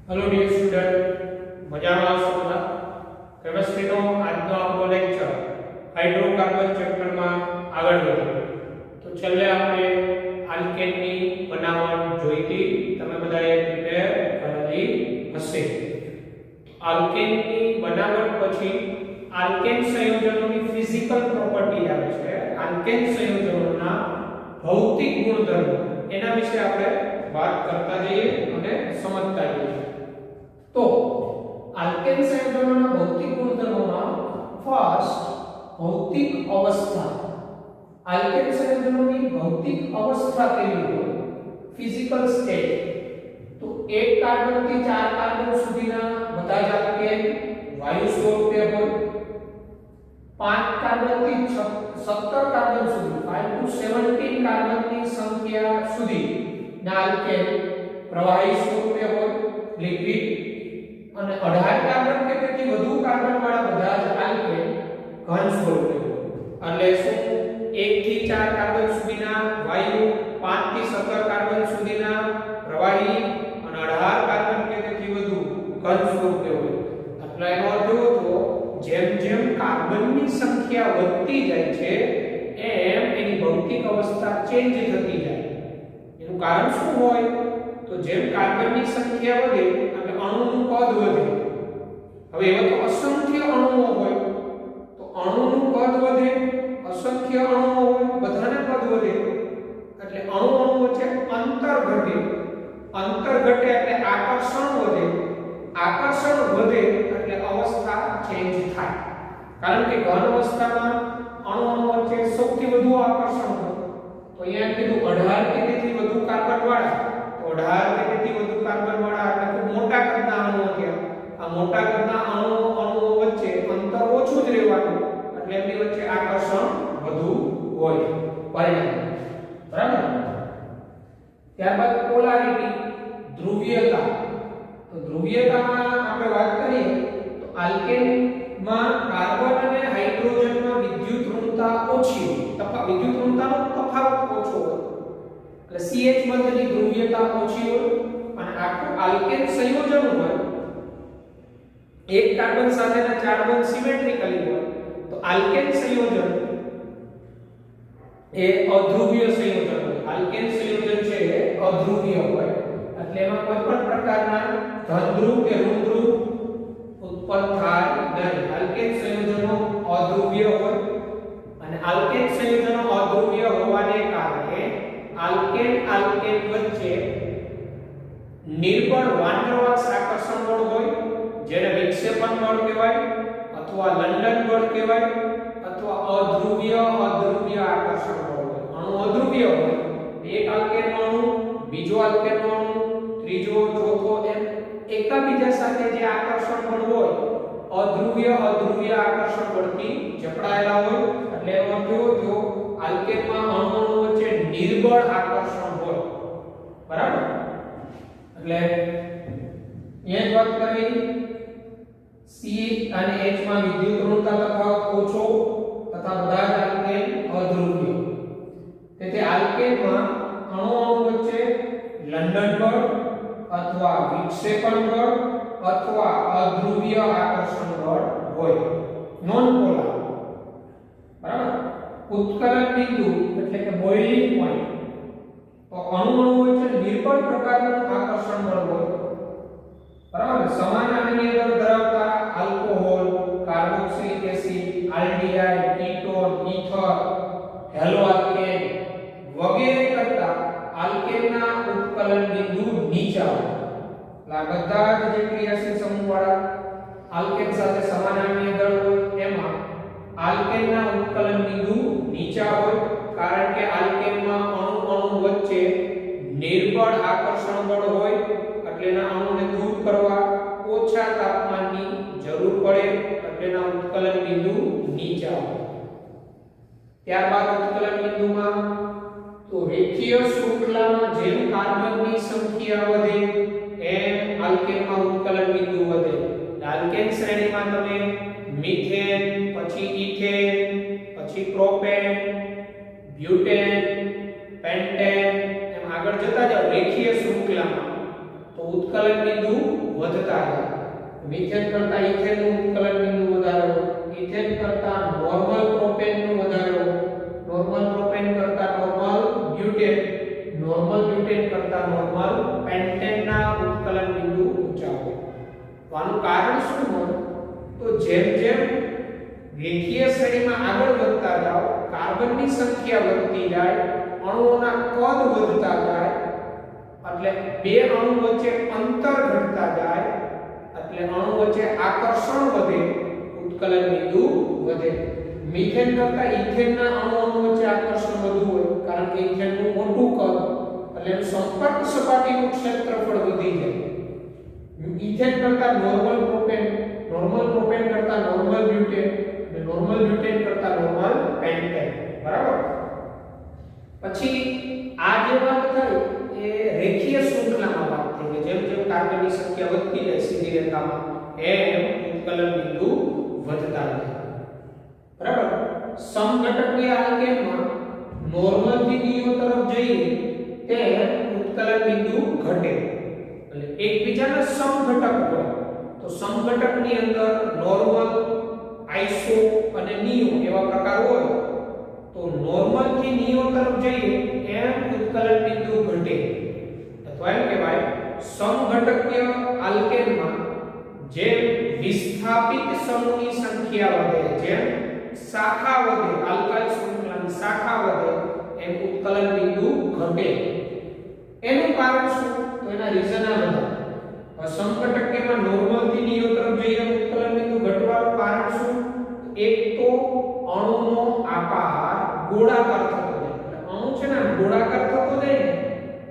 Hello dear student मजामा છો બધા કેમિસ્ટ્રીનો આજનો આપણો લેક્ચર હાઇડ્રોકાર્બન ચેપ્ટરમાં આગળ વધ્યો તો છેલ્લે આપણે આલ્કેનની બનાવટ જોઈ હતી તમે બધાએ પ્રિપેર કરેલી હશે આલ્કેનની બનાવટ પછી આલ્કેન સંયોજનોની ફિઝિકલ પ્રોપર્ટી આવે છે આલ્કેન સંયોજનોના ભૌતિક ગુણધર્મો એના વિશે આપણે વાત કરતા જઈએ અને સમજતા જઈએ तो आल्केन संयोजनों भौतिक गुणधर्मों में फर्स्ट भौतिक अवस्था आल्केन संयोजनों की भौतिक अवस्था केवी होय फिजिकल स्टेट तो एक कार्बन થી 4 कार्बन સુધીના બધા જ આલ્કેન વાયુ સ્વરૂપે હોય 5 कार्बन થી 17 कार्बन સુધી 5 to 17 कार्बन ની સંખ્યા સુધી ના આલ્કેન પ્રવાહી સ્વરૂપે હોય લિક્વિડ અને 18 કાર્બન કે તેથી વધુ કાર્બન વાળા બધા જ આલ્કેન ઘન સ્વરૂપે એટલે શું 1 થી 4 કાર્બન સુધીના વાયુ 5 થી 17 કાર્બન સુધીના પ્રવાહી અને 18 કાર્બન કે તેથી વધુ ઘન સ્વરૂપે હોય એટલે એનો અર્થ એવો તો જેમ જેમ કાર્બનની સંખ્યા વધતી જાય છે એમ એની ભૌતિક અવસ્થા ચેન્જ થતી જાય એનું કારણ શું હોય તો જેમ કાર્બનની સંખ્યા વધે અણુનું કદ વધે હવે એવા તો અસંખ્ય અણુઓ હોય તો અણુનું કદ વધે અસંખ્ય અણુઓ હોય બધાના કદ વધે એટલે અણુ વચ્ચે અંતર ઘટે એટલે આકર્ષણ વધે એટલે અવસ્થા ચેન્જ થાય કારણ કે ઘન અવસ્થામાં અણુ વચ્ચે સૌથી વધુ આકર્ષણ હોય તો અહીંયા કીધું 18 કે તેથી વધુ કાર્બન વાળા તો 18 કે તેથી વધુ કાર્બન વાળા એટલે ખૂબ મોટા કદના અણુઓ થયા આ મોટા કદના અણુઓ વચ્ચે અંતર ઓછું જ રહેવાનું એટલે એમની વચ્ચે આકર્ષણ વધુ હોય પરિણામ બરાબર ત્યારબાદ પોલારિટી ધ્રુવીયતા તો ધ્રુવીયતામાં આપણે વાત કરીએ તો આલ્કેનમાં કાર્બન અને હાઇડ્રોજનમાં વિદ્યુત ઋણતા ઓછી હોય વિદ્યુત ઋણતાનો તફાવત ઓછો હોય એટલે CH બંધની ધ્રુવીયતા ઓછી હોય અને આખું આલ્કેન સંયોજન હોય એક કાર્બન સાથેના 4 બંધ સિમેટ્રિકલી હોય તો આલ્કેન સંયોજન એ અધ્રુવીય સંયોજન હોય આલ્કેન સંયોજન છે એ અધ્રુવીય હોય એટલે એમાં કોઈ પણ પ્રકારના ધન ધ્રુવ કે ઋણ ધ્રુવ ઉત્પન્ન થાય નહીં આલ્કેન સંયોજનો અધ્રુવીય હોય અને આલ્કેન સંયોજનો અધ્રુવીય હોવાને કારણે આલ્કેન વચ્ચે નિર્બળ વાન ડર વાલ્સ આકર્ષણ બળ હોય જેને વિક્ષેપણ બળ કહેવાય અથવા લંડન બળ કહેવાય અથવા અધ્રુવીય આકર્ષણ બળ હોય અણુ અધ્રુવીય હોય એક આલ્કેનનો અણુ બીજો આલ્કેનનો અણુ ત્રીજો ચોથો એમ એકબીજા સાથે જે આકર્ષણ બળ હોય અધ્રુવીય આકર્ષણ બળથી જકડાયેલા હોય એટલે એનો કેવો થયો આલ્કેનમાં અણુઓ વચ્ચે નિર્બળ આકર્ષણ હોય બરાબર એટલે અહીંયા જ વાત કરી C અને H માં વિદ્યુત ઋણતા તફાવત ઓછો તથા બધા જ આલ્કેન અધ્રુવીય તેથી આલ્કેનમાં અણુઓ વચ્ચે લંડન બળ અથવા વિક્ષેપણ બળ અથવા અધ્રુવીય આકર્ષણ બળ હોય નોન પોલાર બરાબર ઉત્કલન બિંદુ એટલે કે બોઇલિંગ પોઈન્ટ તો અણુ વચ્ચે નિર્બળ પ્રકારનું આકર્ષણ બળ હોય બરાબર સમાન આણ્વીય દળ ધરાવતા alcohol carboxylic acid aldehyde ketone ether haloalkane વગેરે કરતા આલ્કેનના ઉત્કલન બિંદુ નીચા હોય આ બધા જ જે ક્રિયાશીલ સમૂહવાળા આલ્કેન સાથે સમાન આણ્વીય દળ હોય એમાં આલ્કેનના ઉત્કલન બિંદુ નીચા હોય કારણ કે આલ્કેનમાં અણુ વચ્ચે નિર્બળ આકર્ષણ બળ હોય એટલે એના અણુને દૂર કરવા ઓછા તાપમાનની જરૂર પડે એટલે એના ઉત્કલન બિંદુ નીચા હોય ત્યારબાદ ઉત્કલન બિંદુમાં તો રેખીય શૃંખલામાં જેમ કાર્બનની સંખ્યા વધે એમ આલ્કેનમાં ઉત્કલન બિંદુ વધે આલ્કેન શ્રેણીમાં તમે મીથેન પછી ઈથેન પછી પ્રોપેન બ્યુટેન પેન્ટેન એમ આગળ જતા જાવ રેખીય શૃંખલામાં તો ઉત્કલન બિંદુ વધતા જાય. મિથેન કરતા ઇથેનનું ઉત્કલન બિંદુ વધારે હોય, ઇથેન કરતા નોર્મલ પ્રોપેનનું વધારે હોય, નોર્મલ પ્રોપેન કરતા નોર્મલ બ્યુટેન, નોર્મલ બ્યુટેન કરતા નોર્મલ પેન્ટેનના ઉત્કલન બિંદુ ઊંચા હોય. તો આનું કારણ શું હોય? તો જેમ જેમ રેખીય શ્રેણીમાં આગળ વધતા જાઓ, કાર્બનની સંખ્યા વધતી જાય, અણુઓના કદ વધતા જાય, એટલે બે અણુ વચ્ચે અંતર ઘટતા જાય, એટલે અણુ વચ્ચે આકર્ષણ વધે, ઉત્કલન બિંદુ વધે. મિથેન કરતા ઇથેનના અણુઓ વચ્ચે આકર્ષણ વધુ હોય, કારણ કે ઇથેનનું મોટું કદ, એટલે એનું સંપર્ક સપાટીનું ક્ષેત્રફળ વધી જાય. ઇથેન કરતા નોર્મલ પ્રોપેન કરતા નોર્મલ બ્યુટેન, અને નોર્મલ બ્યુટેન કરતા નોર્મલ પેન્ટેન. બરાબર? પછી આ જે વાત થઈ એ રેખીય શૃંખલામાં વાત થઈ કે જેમ જેમ કાર્બનની સંખ્યા વધતી જાય સીધી રેખામાં, એમ ઉત્કલન બિંદુ વધતા જાય. બરાબર? સમઘટકીય આલ્કેનમાં નોર્મલ થી નિયો તરફ જઈએ તે ઉત્કલન બિંદુ ઘટે. એટલે એકબીજાના સમઘટક હોય તો સમઘટકની અંદર નોર્મલ, આઇસો અને નિયો એવા પ્રકાર હોય. તો નોર્મલ થી નિયો તરફ જઈએ એમ ઉત્કલન બિંદુ ઘટે. અથવા એમ કહેવાય સમઘટકીય આલ્કેનમાં જેમ વિસ્થાપિત સમૂહની સંખ્યા વધે, જેમ શાખા વધે, આલ્કાઇલ શૃંખલાની શાખા વધે, એમ ઉત્કલન બિંદુ ઘટે. એનું કારણ શું? તો એના રીઝન આ બધા. સમઘટકીયમાં નોર્મલ થી નિયો તરફ જઈએ ઉત્કલન બિંદુ ઘટવાનું કારણ શું? એક તો અણુનો આકાર ગોળાકાર થતો જાય. એટલે અણુ છે ને ગોળાકાર થતો જાય ને,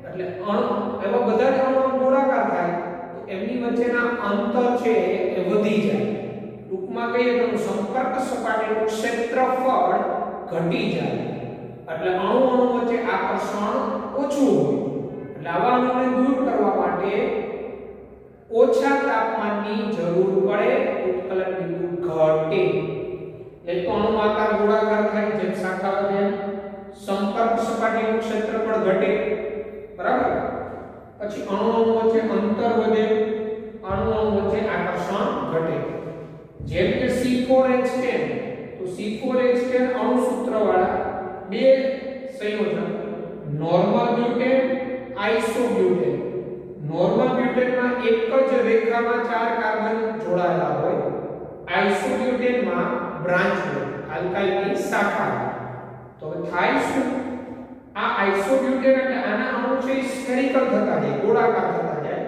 એટલે અણુ એવા બધા જ અણુઓ ગોળાકાર થાય તો એમની વચ્ચેના અંતર છે એ વધી જાય. ટૂંકમાં કહીએ તો સંપર્ક સપાટીનું ક્ષેત્રફળ ઘટી જાય. એટલે અણુ વચ્ચે આકર્ષણ ઓછું હોય. એટલે આવા અણુને દૂર કરવા માટે ઓછા તાપમાનની જરૂર પડે, ઉત્કલન બિંદુ ઘટે. એક તો અણુ આકાર ગોળાકાર થાય, જેમ શાખા વધે, સંપર્ક સપાટીનું ક્ષેત્રફળ ઘટે. બરાબર? પછી અણુ વચ્ચે અંતર વધે, અણુ વચ્ચે આકર્ષણ ઘટે. જેમ કે C4H10, તો C4H10 અણુ સૂત્રવાળા બે સંયોજન નોર્મલ બ્યુટેન, આઇસોબ્યુટેન. નોર્મલ બ્યુટેનમાં એક જ રેખામાં 4 કાર્બન જોડાયેલા હોય, આઇસોબ્યુટેનમાં બ્રાન્ચ હોય, આલ્કાઇલની શાખા. તો થાય શું? આ આઇસોબ્યુટેન એટલે આના અણુ છે સ્ફેરિકલ થતા જાય, ગોળાકાર થતા જાય,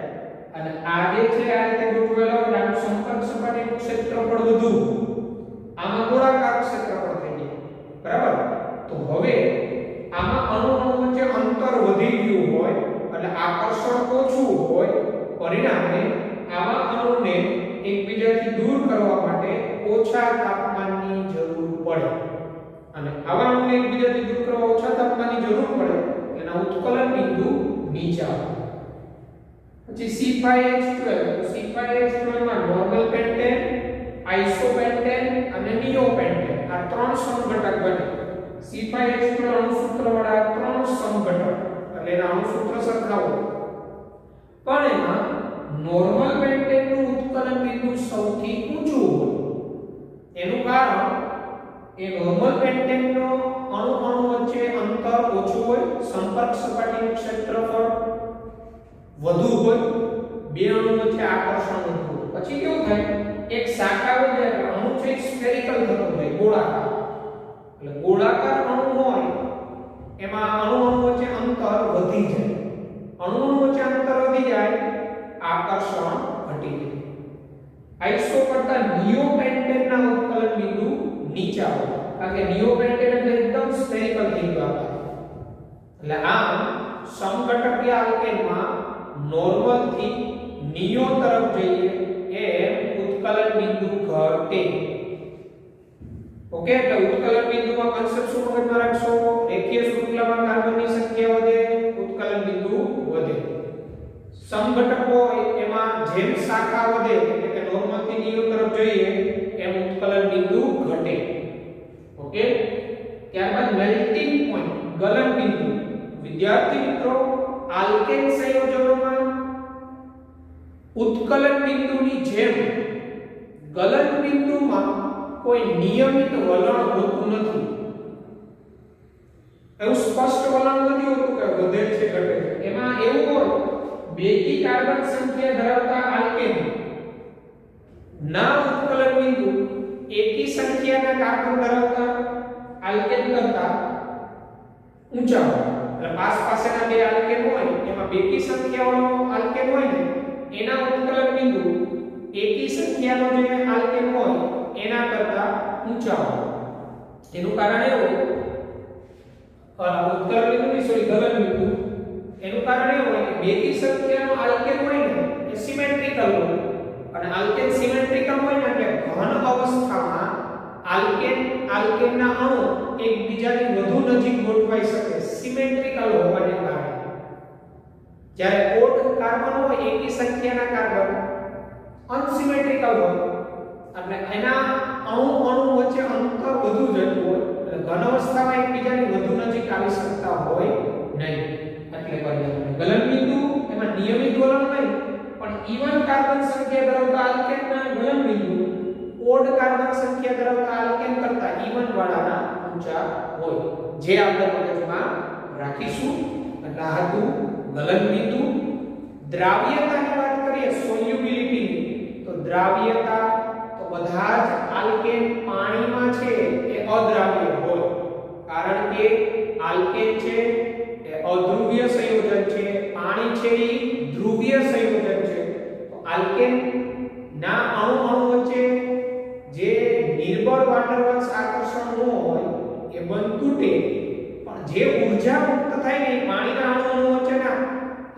અને આ જે છે આ રીતે ગોઠવેલા હોય, આનું સંપર્ક સપાટીનું ક્ષેત્રફળ વધુ, આમાં ગોળાકાર ક્ષેત્રફળ થઈ જાય. બરાબર? તો હવે આમાં અણુ વચ્ચે અંતર વધી ગયું હોય, એટલે આકર્ષણ ઓછું હોય, પરિણામે આવા અણુને એકબીજાથી દૂર કરવા માટે ઓછા તાપમાનની જરૂર પડે. અને આવા અણુને એકબીજાથી દૂર કરવા ઓછા તાપમાનની જરૂર પડે, એના ઉત્કલન બિંદુ નીચા હોય. પછી C5H12, તો C5H12 માં નોર્મલ પેન્ટેન, આઇસોપેન્ટેન અને નિયોપેન્ટેન આ ત્રણ સમઘટક બને. C5H12 અણુ સૂત્રવાળા ત્રણ સમઘટક, એટલે એના અણુ સૂત્ર સરખા હોય. પણ એમાં નોર્મલ પેન્ટેનનું ઉત્કલન બિંદુ સૌથી ઊંચું હોય. એનું કારણ એ નોર્મલ પેન્ટેનનો અણુ વચ્ચે અંતર ઓછું હોય, સંપર્ક સપાટીનું ક્ષેત્રફળ વધુ હોય, બે અણુ વચ્ચે આકર્ષણ વધુ હોય. પછી કેવું થાય? એક શાખા હોય એટલે અણુ છે સ્ફેરિકલ થતો જાય, ગોળાકાર. એટલે ગોળાકાર અણુ હોય એમાં અણુ વચ્ચે અંતર વધી જાય. અણુ વચ્ચે અંતર વધી જાય, આકર્ષણ ઘટી જાય. આઇસો કરતા નિયોપેન્ટેનના ઉત્કલન બિંદુ નીચા હોય, કારણ કે નિયોપેન્ટેન એટલે એકદમ સ્ફેરિકલ થઈ ગયો આકાર. એટલે આમ સમઘટકીય આલ્કેનમાં નોર્મલ થી નિયો તરફ જઈએ એ ઉત્કલન બિંદુ ઘટે. ઓકે? એટલે ઉત્કલન બિંદુમાં કન્સેપ્ટ શું મગજમાં રાખશો? રેખીય શૃંખલામાં કાર્બનની સંખ્યા વધે, ઉત્કલન બિંદુ વધે. સમઘટકો એમાં જેમ શાખા વધે, એટલે કે નોર્મલ થી નિયો તરફ જઈએ એમ ઉત્કલન બિંદુ ઘટે. ઓકે? ત્યારબાદ મેલ્ટિંગ પોઈન્ટ, ગલન બિંદુ. વિદ્યાર્થી મિત્રો, આલ્કેન સંયોજનોમાં ઉત્કલન બિંદુની જેમ ગલન બિંદુમાં કોઈ નિયમિત વલણ હોતું નથી. એવું સ્પષ્ટ વલણ નથી હોતું કે વધે છે ઘટે છે. એમાં એવું હોય બેકી કાર્બન સંખ્યા ધરાવતા આલ્કેન ના ઉત્કલન બિંદુ એકી સંખ્યાના કાર્બન ધરાવતા આલ્કેન કરતા ઊંચા હોય. એટલે પાસેના બે આલ્કેન હોય એમાં બેકી સંખ્યાવાળો આલ્કેન હોય ને એના ઉત્કલન બિંદુ એકી સંખ્યાનો જે આલ્કેન હોય એના કરતા ઊંચા હોય. એનું કારણ એવું ઉત્કલન બિંદુ ની સોરી ગલન બિંદુ એનું કારણ એવું હોય કે બેકી સંખ્યાનો આલ્કેન હોય ને એ સિમેટ્રિકલ હોય અને આલ્કેન સિમેટ્રિકલ હોય ને એટલે ઘન અવસ્થામાં આલ્કેનના અણુ એકબીજાની વધુ નજીક ગોઠવાઈ શકે સિમેટ્રિકલ હોવાને કારણે. જ્યારે ઓડ કાર્બન હોય એકી સંખ્યાના કાર્બન અનસિમેટ્રિકલ હોય એટલે એના અણુ વચ્ચે અંતર વધુ જતું હોય એટલે ઘન અવસ્થામાં એકબીજાની વધુ નજીક આવી શકતા હોય નહીં. એટલે ગલન બિંદુ એમાં નિયમિત વલણ નહીં પણ ઇવન કાર્બન સંખ્યા ધરાવતા આલ્કેનના ગલન બિંદુ ઓડ કાર્બન સંખ્યા ધરાવતા આલ્કેન કરતા ઇવન વાળાના ઊંચા હોય. જે આપણે મગજમાં રાખીશું. એટલે આ હતું ગલન બિંદુ. દ્રાવ્યતાની વાત કરીએ સોલ્યુબિલિટીની તો દ્રાવ્યતા તો બધા જ આલ્કેન પાણીમાં છે એ અદ્રાવ્ય હોય કારણ કે આલ્કેન છે એ અધ્રુવ્ય સંયોજન છે, પાણી છે એ ધ્રુવીય સંયોજન છે. તો આલ્કેન ના અણુ વચ્ચે જે નિર્બળ વાટરવર્ક્સ આકર્ષણ ન હોય એ બંધ તૂટે પણ જે ઊર્જા મુક્ત થાય ને પાણીના અણુ વચ્ચેના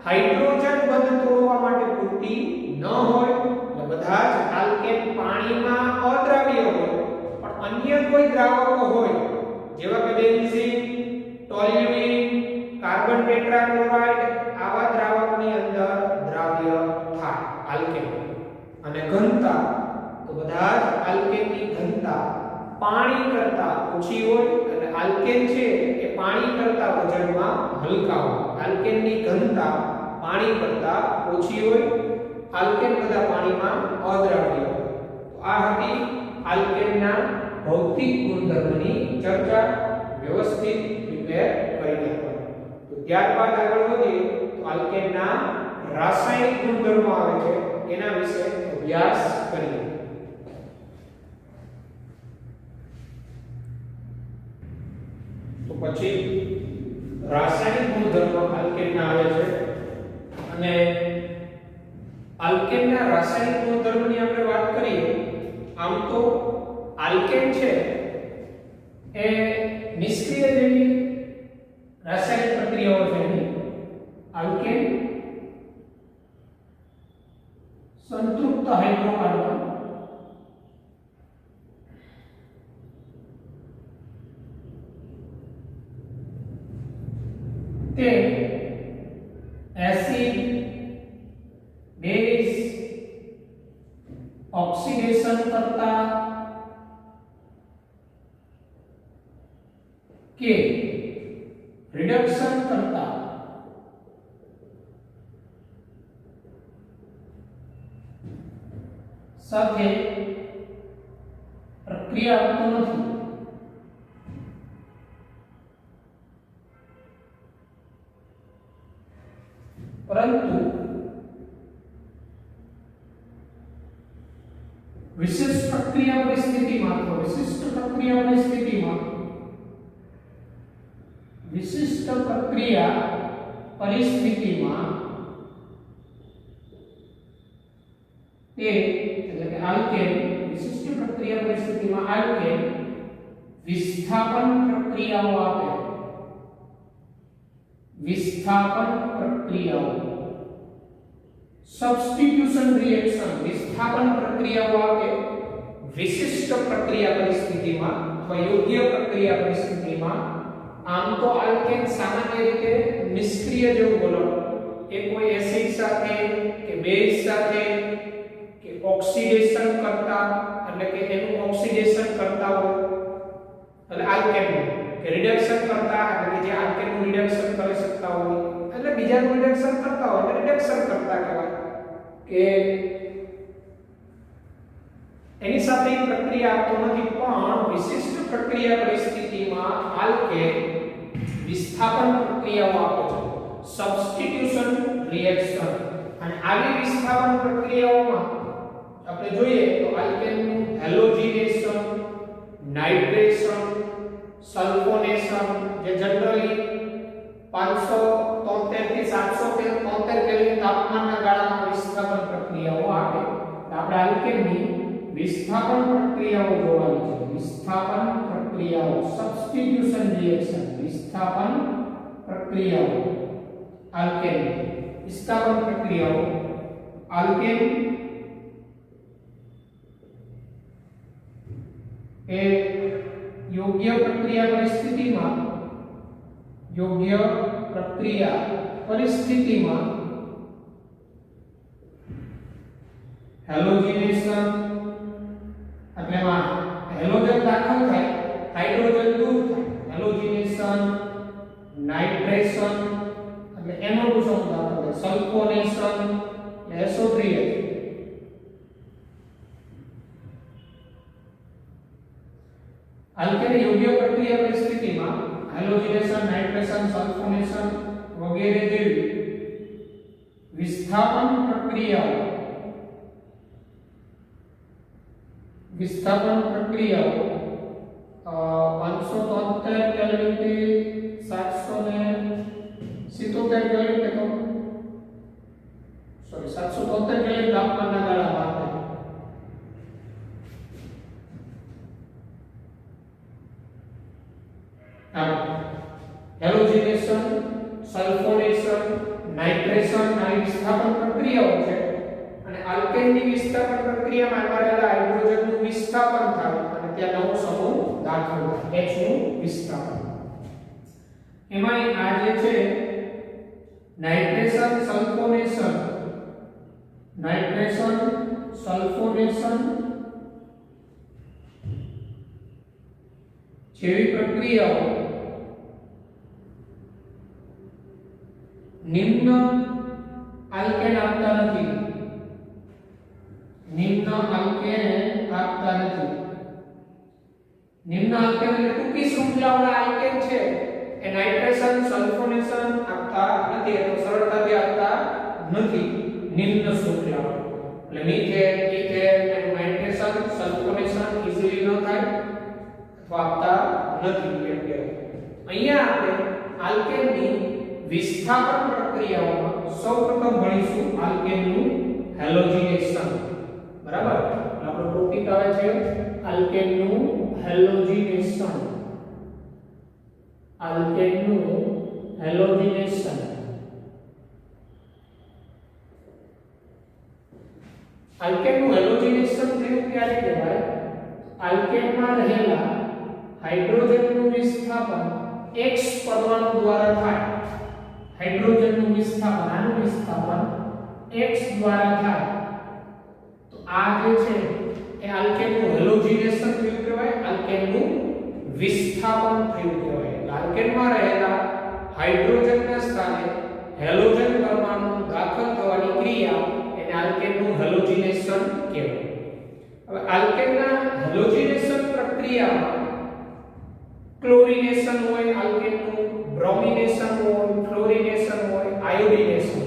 હાઇડ્રોજન બંધ તોડવા માટે પૂરતી ન હોય. એટલે બધા જ આલ્કેન પાણીમાં અદ્રાવ્ય હોય પણ અન્ય કોઈ દ્રાવકો હોય જેવા કે બેન્ઝીન, ટોલ્યુઇન, કાર્બન ટેટ્રાક્લોરાઇડ આવા દ્રાવકની અંદર દ્રાવ્ય થાય આલ્કેન. અને ઘનતા તો બધા જ આલ્કેનની ઘનતા પાણી કરતા ઓછી હોય અને આલ્કેન છે એ પાણી કરતા વજનમાં હલકા હોય. આલ્કેનની ઘનતા પાણી કરતા ઓછી હોય. આલ્કેન બધા પાણીમાં અદ્રાવ્ય હોય. તો આ હતી આલ્કેનના ભૌતિક ગુણધર્મની ચર્ચા. વ્યવસ્થિત પ્રિપેર કરી નાખો. તો ત્યારબાદ આગળ વધીએ તો આલ્કેનના રાસાયણિક ગુણધર્મો આવે છે એના વિશે અભ્યાસ કરીએ. તો પછી રાસાયણિક ગુણધર્મો આલ્કેનના આવે છે અને આલ્કેનના રાસાયણિક ગુણધર્મની આપણે વાત કરીએ આમ તો આલ્કેન છે એ નિષ્ક્રિય જેવી રાસાયણિક પ્રક્રિયાઓ છે. આલ્કેન સંતૃપ્ત હાઇડ્રોકાર્બન તે એસિડ, બેઝ ઓક્સિડેશન કરતા કે રિડક્શન કરતા સાથે પ્રક્રિયા આપતો નથી. પરંતુ વિશિષ્ટ પ્રક્રિયા પરિસ્થિતિમાં તે એટલે કે આલ્કેન વિશિષ્ટ પ્રક્રિયા પરિસ્થિતિમાં આલ્કેન વિસ્થાપન પ્રક્રિયાઓ આપે. વિસ્થાપન પ્રક્રિયાઓ સબસ્ટિટ્યુશન રિએક્શન વિસ્થાપન પ્રક્રિયાઓ આપે વિશિષ્ટ પ્રક્રિયા પરિસ્થિતિમાં અથવા યોગ્ય પ્રક્રિયા પરિસ્થિતિમાં. આમ તો આલ્કેન સામાન્ય રીતે નિષ્ક્રિય જેવું વલણ એ કોઈ એસિડ સાથે કે બેઝ સાથે કે ઓક્સિડેશન કરતા એટલે કે એનું ઓક્સિડેશન કરતા હોય એટલે આલ્કેન કે રિડક્શન કરતા એટલે કે જે આલ્કેનનું રિડક્શન કરી શકતા હોય એટલે બીજાનું રિડક્શન કરતા હોય એટલે રિડક્શન કરતા કહેવાય કે એની સાથે પ્રક્રિયા આપતો નથી, પણ વિશિષ્ટ પ્રક્રિયા પરિસ્થિતિમાં આલ્કેન વિસ્થાપન પ્રક્રિયાઓ આપે છે, સબસ્ટિટ્યુશન રિએક્શન. અને આવી વિસ્થાપન પ્રક્રિયાઓમાં આપણે જોઈએ તો આલ્કેનનું હેલોજિનેશન, નાઇટ્રેશન, સલ્ફોનેશન, જે જનરલી 573 થી 773 કેલ્વિન તાપમાનના ગાળામાં વિસ્થાપન પ્રક્રિયાઓ આપે. આપણે આલ્કેનની વિસ્થાપન પ્રક્રિયાઓ જોવાની છે. વિસ્થાપન પ્રક્રિયાઓ, સબસ્ટિટ્યુશન રિએક્શન, વિસ્થાપન પ્રક્રિયાઓ આલ્કેન, વિસ્થાપન પ્રક્રિયાઓ આલ્કેન એ યોગ્ય પ્રક્રિયા પરિસ્થિતિમાં હેલોજિનેશન એટલે હેલોજન દાખલ થાય, હાઇડ્રોજન દૂર થાય, હેલોજિનેશન, નાઇટ્રેશન એટલે NO2 સમૂહ દાખલ થાય, સલ્ફોનેશન એટલે SO3H. આલ્કેન યોગ્ય પ્રક્રિયા પરિસ્થિતિમાં હેલોજિનેશન, નાઇટ્રેશન, સલ્ફોનેશન વગેરે જેવી વિસ્થાપન પ્રક્રિયાઓ 573 કેલ્વિન થી 773 કેલ્વિન તક, સોરી 773 કેલ્વિન તાપમાનના ગાળામાં હેલોજિનેશન, સલ્ફોનેશન, નાઇટ્રેશન આવી વિસ્થાપન પ્રક્રિયાઓ છે. અને આલ્કેનની વિસ્થાપન પ્રક્રિયામાં આવેલા હાઇડ્રોજનનું વિસ્થાપન થાય અને ત્યાં નવો સમૂહ દાખલ થાય, H નું વિસ્થાપન. એમાં આ જે છે નાઇટ્રેશન, સલ્ફોનેશન જેવી પ્રક્રિયાઓ નિમ્ન આલ્કેન આપતા નથી. નિમ્ન આલ્કેન એટલે ટૂંકી શૃંખલાવાળા આલ્કેન છે એ નાઇટ્રેશન, સલ્ફોનેશન આપતા નથી, તો સરળતાથી આપતા નથી. નિમ્ન શૃંખલા એટલે મિથેન, ઇથેન, નાઇટ્રેશન, સલ્ફોનેશન ઈઝીલી ન થાય અથવા આપતા નથી. એટલે અહીંયા આપણે આલ્કેનની વિસ્થાપન પ્રક્રિયાઓમાં સૌપ્રથમ ભણીશું આલ્કેનનું હેલોજિનેશન. બરાબર, આપણો ટોપિક આવે છે આલ્કેનનું હેલોજિનેશન. આલ્કેનનું હેલોજિનેશન. આલ્કેનનું હેલોજિનેશન થયું ક્યારે કહેવાય? આલ્કેનમાં રહેલા હાઇડ્રોજનનું વિસ્થાપન X પરમાણુ દ્વારા થાય. હાઇડ્રોજનનું વિસ્થાપન, આનું વિસ્થાપન X દ્વારા થાય તો આ જે છે એ આલ્કેનનું હેલોજિનેશન થયું કહેવાય, આલ્કેનનું વિસ્થાપન થયું કહેવાય. આલ્કેનમાં રહેલા હાઇડ્રોજનના સ્થાને હેલોજન પરમાણુ દાખલ થવાની ક્રિયા એને આલ્કેનનું હેલોજિનેશન કહેવાય. હવે આલ્કેનના હેલોજિનેશન પ્રક્રિયામાં ક્લોરિનેશન હોય આલ્કેનનું, બ્રોમિનેશન હોય, ફ્લોરિનેશન હોય, આયોડિનેશન.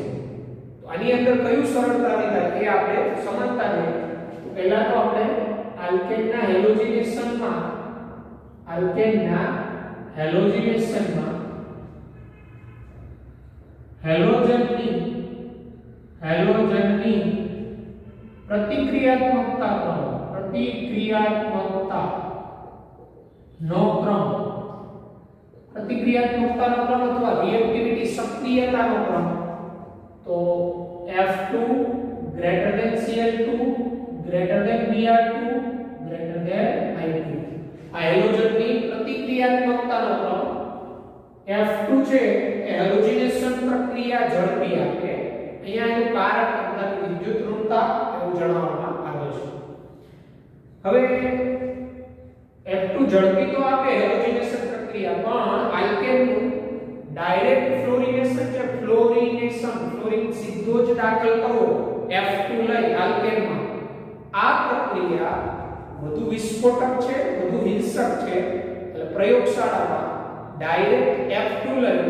તો આની અંદર કયું સરળતાથી થાય એ આપણે સમજતા જઈએ. તો પહેલા તો આપણે આલ્કેનના હેલોજિનેશનમાં હેલોજનની પ્રતિક્રિયાત્મકતા નો ક્રમ, પ્રતિક્રિયાત્મકતાનો ક્રમ અથવા રિએક્ટિવિટી સક્રિયતાનો ક્રમ. તો F2 Cl2 Br2 I2. આ હેલોજનની પ્રતિક્રિયાત્મકતાનો ક્રમ. F2 છે એ હેલોજિનેશન પ્રક્રિયા ઝડપી આપે. અહીંયા એનું કારણ અથવા વિદ્યુત ઋણતા એવું જણાવવામાં આવે છે. હવે F2 ઝડપી તો આપે હેલોજિનેશન પ્રક્રિયા, પણ આલ્કેનનું ડાયરેક્ટ ફ્લોરિનેશન કે ફ્લોરિન સિદ્ધાંત સીધો જ દાખલ કરવો F2 લઈ આલ્કેનમાં, આ પ્રક્રિયા વધુ વિસ્ફોટક છે, વધુ હિંસક છે, એટલે પ્રયોગશાળામાં ડાયરેક્ટ F2 લઈ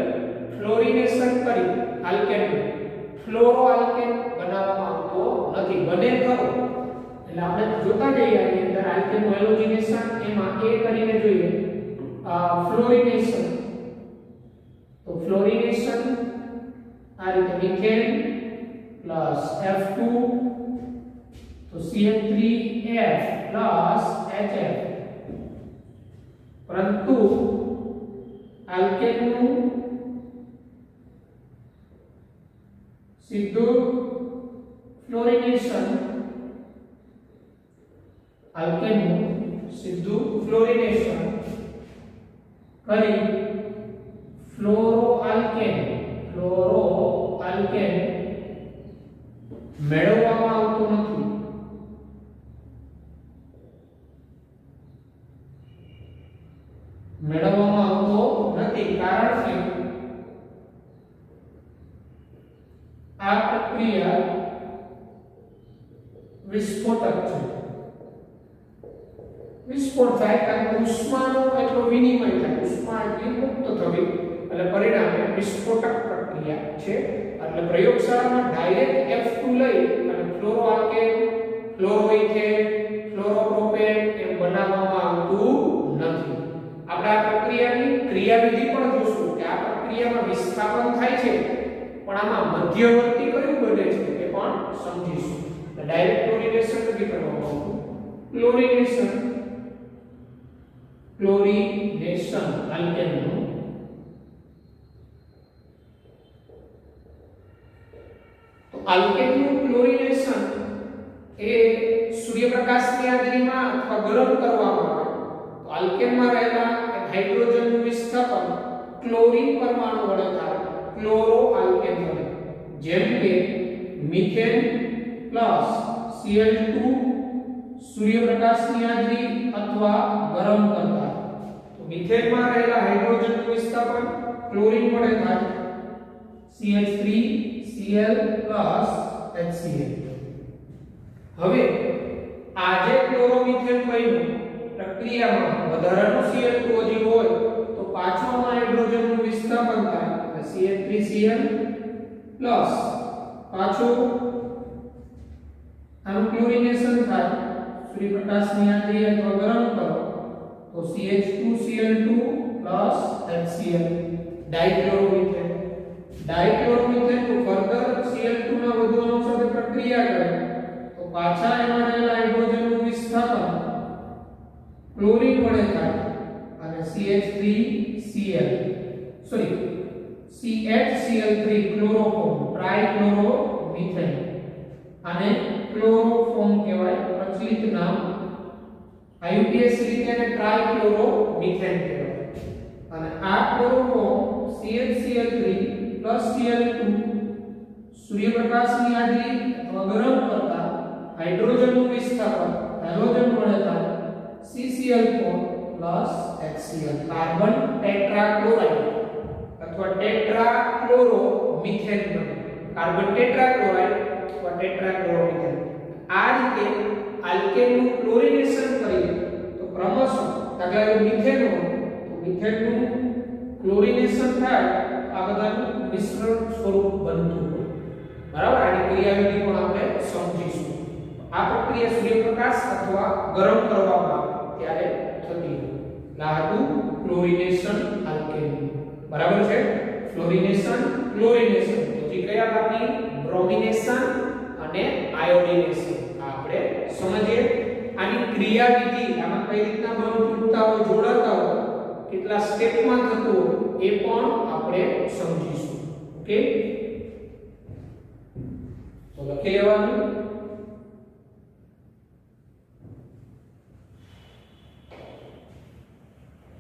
ફ્લોરિનેશન કરી આલ્કેનનું ફ્લોરો આલ્કેન બનાવવામાં આવતો નથી. બને ખરો એટલે આપણે જોતા જઈએ આની અંદર આલ્કેનનું હેલોજિનેશન, એમાં એ કરીને જોઈએ ફ્લોરિનેશન. તો ફ્લોરિનેશન આ રીતે મિથેન પ્લસ F2 તો CH3F પ્લસ HF, પરંતુ આલ્કેનનું સીધું ફ્લોરિનેશન, આલ્કેનનું સીધું ફ્લોરિનેશન કરી ફ્લોરો આલ્કેન મેળવવામાં આવતો નથી. કારણ કે આ પ્રક્રિયા વિસ્ફોટક છે. વિસ્ફોટ થાય કારણ કે ઉષ્માનો એટલો વિનિમય થાય, ઉષ્મા એટલી મુક્ત થવી, એટલે પરિણામે વિસ્ફોટક પ્રક્રિયા છે. એટલે પ્રયોગશાળામાં ડાયરેક્ટ F2 લઈ અને ફ્લોરોઆલ્કેન, ફ્લોરોઇથેન, ફ્લોરોપ્રોપેન એમ બનાવવામાં આવતું નથી. આપણે આ પ્રક્રિયાની ક્રિયાવિધિ પણ જોશું કે આ પ્રક્રિયામાં વિસ્થાપન થાય છે, પણ આમાં મધ્યવર્તી કયું બને છે એ પણ સમજીશું. ડાયરેક્ટ ક્લોરિનેશન નથી કરવામાં આવતું, ક્લોરિનેશન આલ્કેનનું. તો આલ્કેનનું ક્લોરિનેશન એ સૂર્યપ્રકાશની હાજરીમાં અથવા ગરમ કરવામાં આવે તો આલ્કેનમાં રહેલા હાઇડ્રોજનનું વિસ્થાપન ક્લોરીન પરમાણુ વડે થાય, ક્લોરો આલ્કેન બને. જેમ કે મિથેન પ્લસ Cl2 સૂર્યપ્રકાશની હાજરી અથવા ગરમ કરતા તો મિથેનમાં રહેલા હાઇડ્રોજનનું વિસ્થાપન ક્લોરીન વડે થાય, CH3Cl HCl. હવે આ જે ક્લોરોમિથેન બન્યું પ્રક્રિયામાં વધારાનું Cl2 હજી હોય તો પાછળના હાઇડ્રોજનનું વિસ્થાપન થાય એટલે CH3Cl પ્લસ પાછું આનું ક્લોરિનેશન થાય સૂર્યપ્રકાશની હાજરી અથવા ગરમ કરો તો CH2Cl2 પ્લસ HCl ડાઇક્લોરોમિથેન. ડાઇક્લોરોમિથેનનું ફર્ધર Cl2 ના વધુ અણુ સાથે પ્રક્રિયા કરે તો પાછા એમાં રહેલા હાઇડ્રોજનનું વિસ્થાપન ક્લોરીન વડે થાય અને CHCl3 ક્લોરોફોર્મ ટ્રાઇક્લોરોમિથેન, અને ક્લોરોફોર્મ કહેવાય, પ્રચલિત નામ IUPAC રીતે એને ટ્રાઇક્લોરોમિથેન કહેવાય. અને આ ક્લોરોફોર્મ CHCl3 Cl2 સૂર્યપ્રકાશની હાજરી અથવા ગરમ કરતા હાઇડ્રોજનનું વિસ્થાપન હેલોજન વડે થાય CCl4 HCl કાર્બન ટેટ્રાક્લોરાઇડ અથવા ટેટ્રાક્લોરોમિથેન બને. કાર્બન ટેટ્રાક્લોરાઇડ અથવા ટેટ્રાક્લોરોમિથેન. આ રીતે આલ્કેનનું ક્લોરિનેશન કરીએ તો ક્રમશઃ દાખલા મિથેન હોય તો મિથેનનું ક્લોરિનેશન થાય આ બધાનું મિશ્રણ સ્વરૂપ બનતું હોય. બરાબર, આની ક્રિયાવિધિ પણ આપણે સમજીશું. આ પ્રક્રિયા સૂર્યપ્રકાશ અથવા ગરમ કરવામાં આવે ત્યારે થતી હોય. લાહતું ક્લોરિનેશન આલ્કેન. બરાબર છે? Fluorination, chlorination. પછી કયા બાકી? બ્રોમિનેશન અને આયોડિનેશન. આપણે સમજીએ આની ક્રિયાવિધિ, આમાં કઈ રીતના બંધ તૂટતા હોય, જોડાતા હોય, કેટલા સ્ટેપમાં થતું હોય એ પણ આપણે સમજીશું. ઓકે, તો લખી લેવાનું.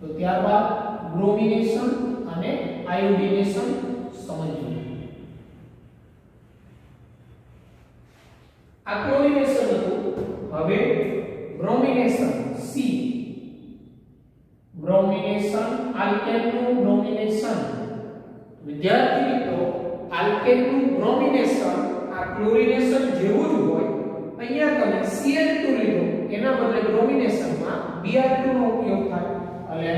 તો ત્યારબાદ બ્રોમિનેશન અને આયોડિનેશન સમજીએ. આ ક્લોરિનેશન હતું. હવે બ્રોમિનેશન સી. બ્રોમિનેશન આલ્કેનનું બ્રોમિનેશન. વિદ્યાર્થી મિત્રો, આલ્કેન આલ્કેનનું બ્રોમિનેશન આ ક્લોરિનેશન જેવું જ હોય. અહીંયા તમે Cl2 લીધો એના બદલે બ્રોમિનેશનમાં Br2 નો ઉપયોગ થાય. એટલે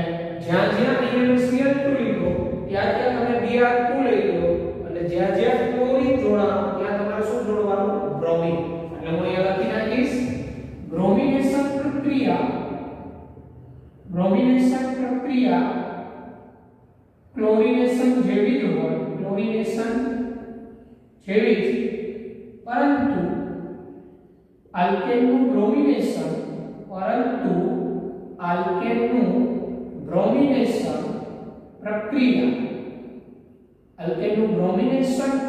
જ્યાં જ્યાં અહીંયા Cl2 લીધો ત્યાં ત્યાં તમે Br2 લઈ લો. એટલે જ્યાં જ્યાં ક્લોરીન જોડાણો ત્યાં તમારે શું જોડવાનું? બ્રોમિન. એટલે હું અહીંયા લખી નાખીશ બ્રોમિનેશન પ્રક્રિયા ક્લોરિનેશન જેવી જ હોય, ક્લોરિનેશન જેવી જ, પરંતુ આલ્કેનનું બ્રોમિનેશન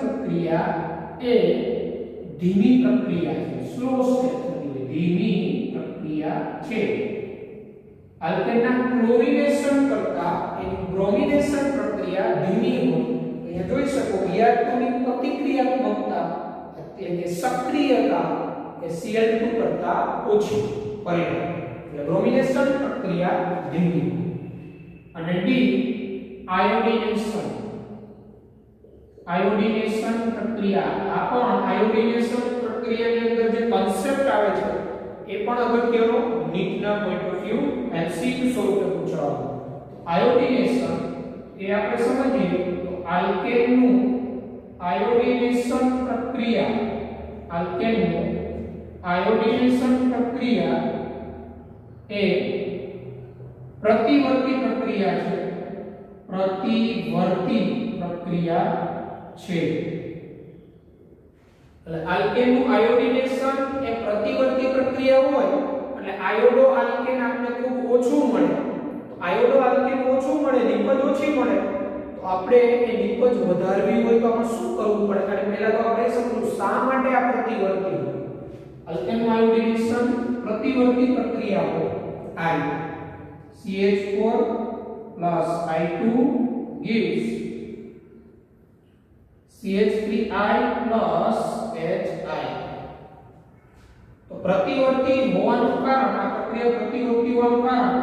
પ્રક્રિયા એ ધીમી પ્રક્રિયા છે, સ્લો સ્ટેપ એટલે ધીમી પ્રક્રિયા છે. આલ્કેનના ક્લોરિનેશન કરતા એની બ્રોમિનેશન પ્રક્રિયા ધીમી હોય. અહીંયા જોઈ શકો Br2 ની પ્રતિક્રિયાત્મકતા એટલે કે સક્રિયતા એ Cl2 કરતા ઓછી પરિણામ. એટલે બ્રોમિનેશન પ્રક્રિયા ધીમી. અને D આયોડિનેશન પ્રક્રિયા. આ પણ આયોડિનેશન પ્રક્રિયાની અંદર જે કોન્સેપ્ટ આવે છે એ પણ અગત્યનો નીટના પોઈન્ટ ઓફ વ્યૂ MCQ સ્વરૂપે પૂછાવાનું. આયોડિનેશન એ આપણે સમજીએ તો આલ્કેનનું આયોડિનેશન પ્રક્રિયા એ પ્રતિવર્તી પ્રક્રિયા છે. એટલે આલ્કેનનું આયોડિનેશન એ પ્રતિવર્તી પ્રક્રિયા હોય એટલે આયોડો આલ્કેન આપણે ખૂબ ઓછું મળે. તો આયોડો આલ્કેન ઓછું મળે, નિપજ ઓછી મળે, તો આપણે એ નિપજ વધારવી હોય તો આપણે શું કરવું પડે? અને પહેલા તો આપણે સમજવું શા માટે આ પ્રતિવર્તી હોય. આલ્કેનનું આયોડિનેશન પ્રતિવર્તી પ્રક્રિયા હોય. CH4 plus I2 gives CH3I plus HI. તો પ્રતિવર્તી હોવાનું કારણ, આ પ્રક્રિયા પ્રતિવર્તી હોવાનું કારણ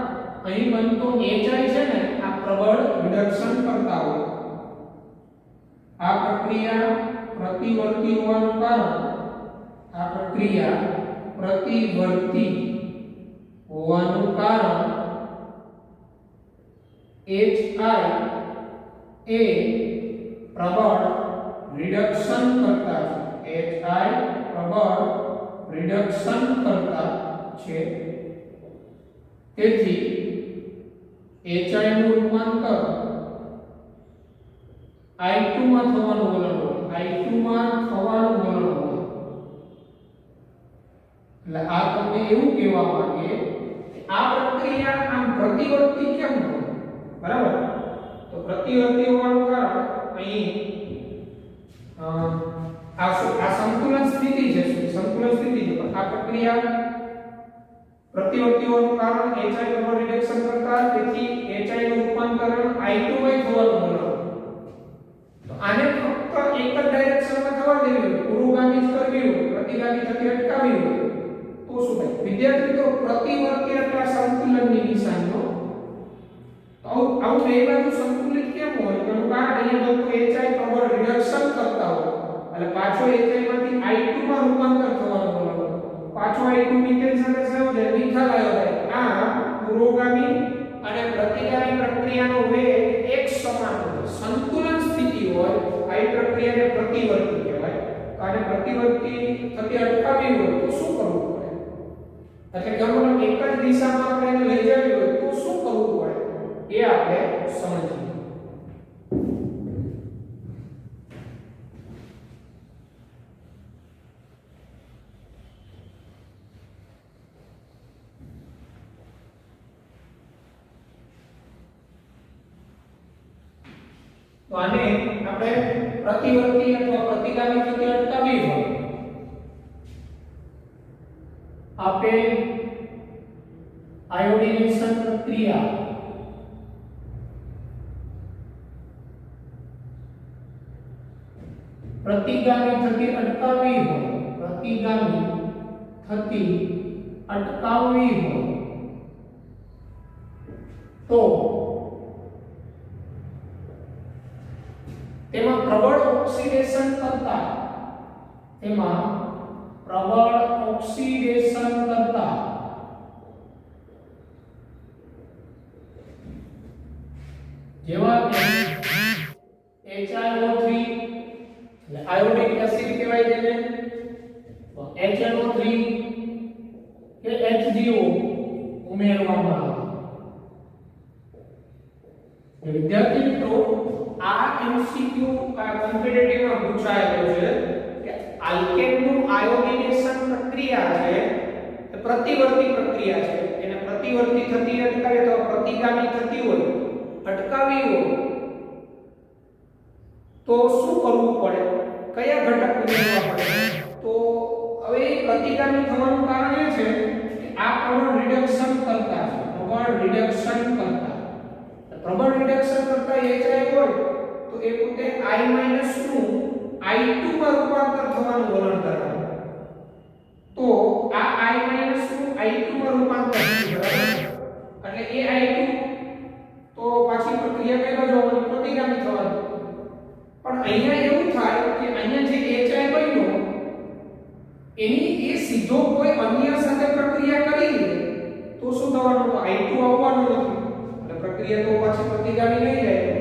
અહીં બનતો HI છે ને આ પ્રબળ રિડક્શન કરતા હોય. આ પ્રક્રિયા પ્રતિવર્તી હોવાનું કારણ, આ પ્રક્રિયા પ્રતિવર્તી હોવાનું કારણ HI એ પ્રબળ રિડક્શન કરતા છે. HI પ્રબળ રિડક્શન કરતા છે. તેથી HI નું રૂપાંતર I2 માં થવાનું વલણ હોય. I2 માં થવાનું વલણ હોય. એટલે આ તમને એવું કહેવા માંગે આ પ્રક્રિયા આમ પ્રતિવર્તી કેમ હોય? બરાબર. તો પ્રતિવર્તી હોવાનું કારણ અહીં આ સંતુલન સ્થિતિ છે. સંતુલન સ્થિતિ છે. આ પ્રક્રિયા પ્રતિવર્તી હોવાનું કારણ HI પ્રબળ રિડક્શન કરતા, તેથી HI નું રૂપાંતરણ I2 માં થવાનું બને. તો આને ફક્ત એક જ ડાયરેક્શનમાં થવા દેવી હોય, પુરોગામી જ કરવી હોય, પ્રતિગામી થતી અટકાવવી હોય તો શું થાય? વિદ્યાર્થી તો પ્રતિવર્તી એટલે સંતુલનની નિશાનીઓ. આવું બે બાજુ સંતુલિત કેમ હોય? એનું કારણ અહીંયા તો HI પ્રબળ રિડક્શન કરતા હોય એટલે પાછો HI માંથી I2 માં રૂપાંતર થવાનું હોય. પાછો I2 મિથેન સાથે સંયોજન મિથાઇલ આયોડાઇડ. આ પુરોગામી અને પ્રતિગામી પ્રક્રિયાનો વેગ એક સમાન હોય. સંતુલન સ્થિતિ હોય આ પ્રક્રિયાને પ્રતિવર્તી કહેવાય. અને પ્રતિવર્તી થતી અટકાવવી હોય તો શું કરવું પડે? એટલે ગમે એક જ દિશામાં આપણે એને લઈ જવી હોય તો શું કરવું પડે એ આપણે સમજીએ. તો આને આપણે પ્રતિવર્તી અથવા પ્રતિગામી થતી અટકાવવી હોય આપે આયોડિનેશન પ્રક્રિયા પ્રતિગામી થતી અટકાવવી હોય, પ્રતિગામી થતી અટકાવવી હોય તો તેમાં પ્રબળ ઓક્સિડેશન કરતા જેવા કે HiO3 એટલે આયોડિક એસિડ કહેવાય તેને, HNO3 કે HGO ઉમેરવામાં આવે. વિદ્યાર્થી મિત્રો આ MCQ કોમ્પિટિટિવ માં પૂછાયેલો છે કે આલ્કેન નું આયોડિનેશન પ્રક્રિયા છે એ પ્રતિવર્તી પ્રક્રિયા છે. એને પ્રતિવર્તી થતી અટકાવે તો પ્રતિગામી થતી હોય અટકાવી હોય તો શું કરવું પડે, કયા ઘટક ઉમેરવા પડે? તો હવે પ્રતિગામી થવાનું કારણ એ છે કે આ પ્રબળ રિડક્શન કરતા છે. પ્રબળ રિડક્શન કરતા HI હોય તો એ પોતે I નું I2 માં રૂપાંતર થવાનું વલણ ધરાવે. તો આ I નું I2 માં રૂપાંતર થશે બરાબર, એટલે એ I2 તો પાછી પ્રક્રિયા કઈ બાજુ આવવાની, પ્રતિગામી થવાની. પણ અહીંયા એવું થાય કે અહીંયા જે HI બન્યો એની એ સીધો કોઈ અન્ય સાથે પ્રક્રિયા કરી લે તો શું થવાનું, તો I2 આવવાનું નથી. એટલે પ્રક્રિયા તો પાછી પ્રતિગામી નહીં જાય,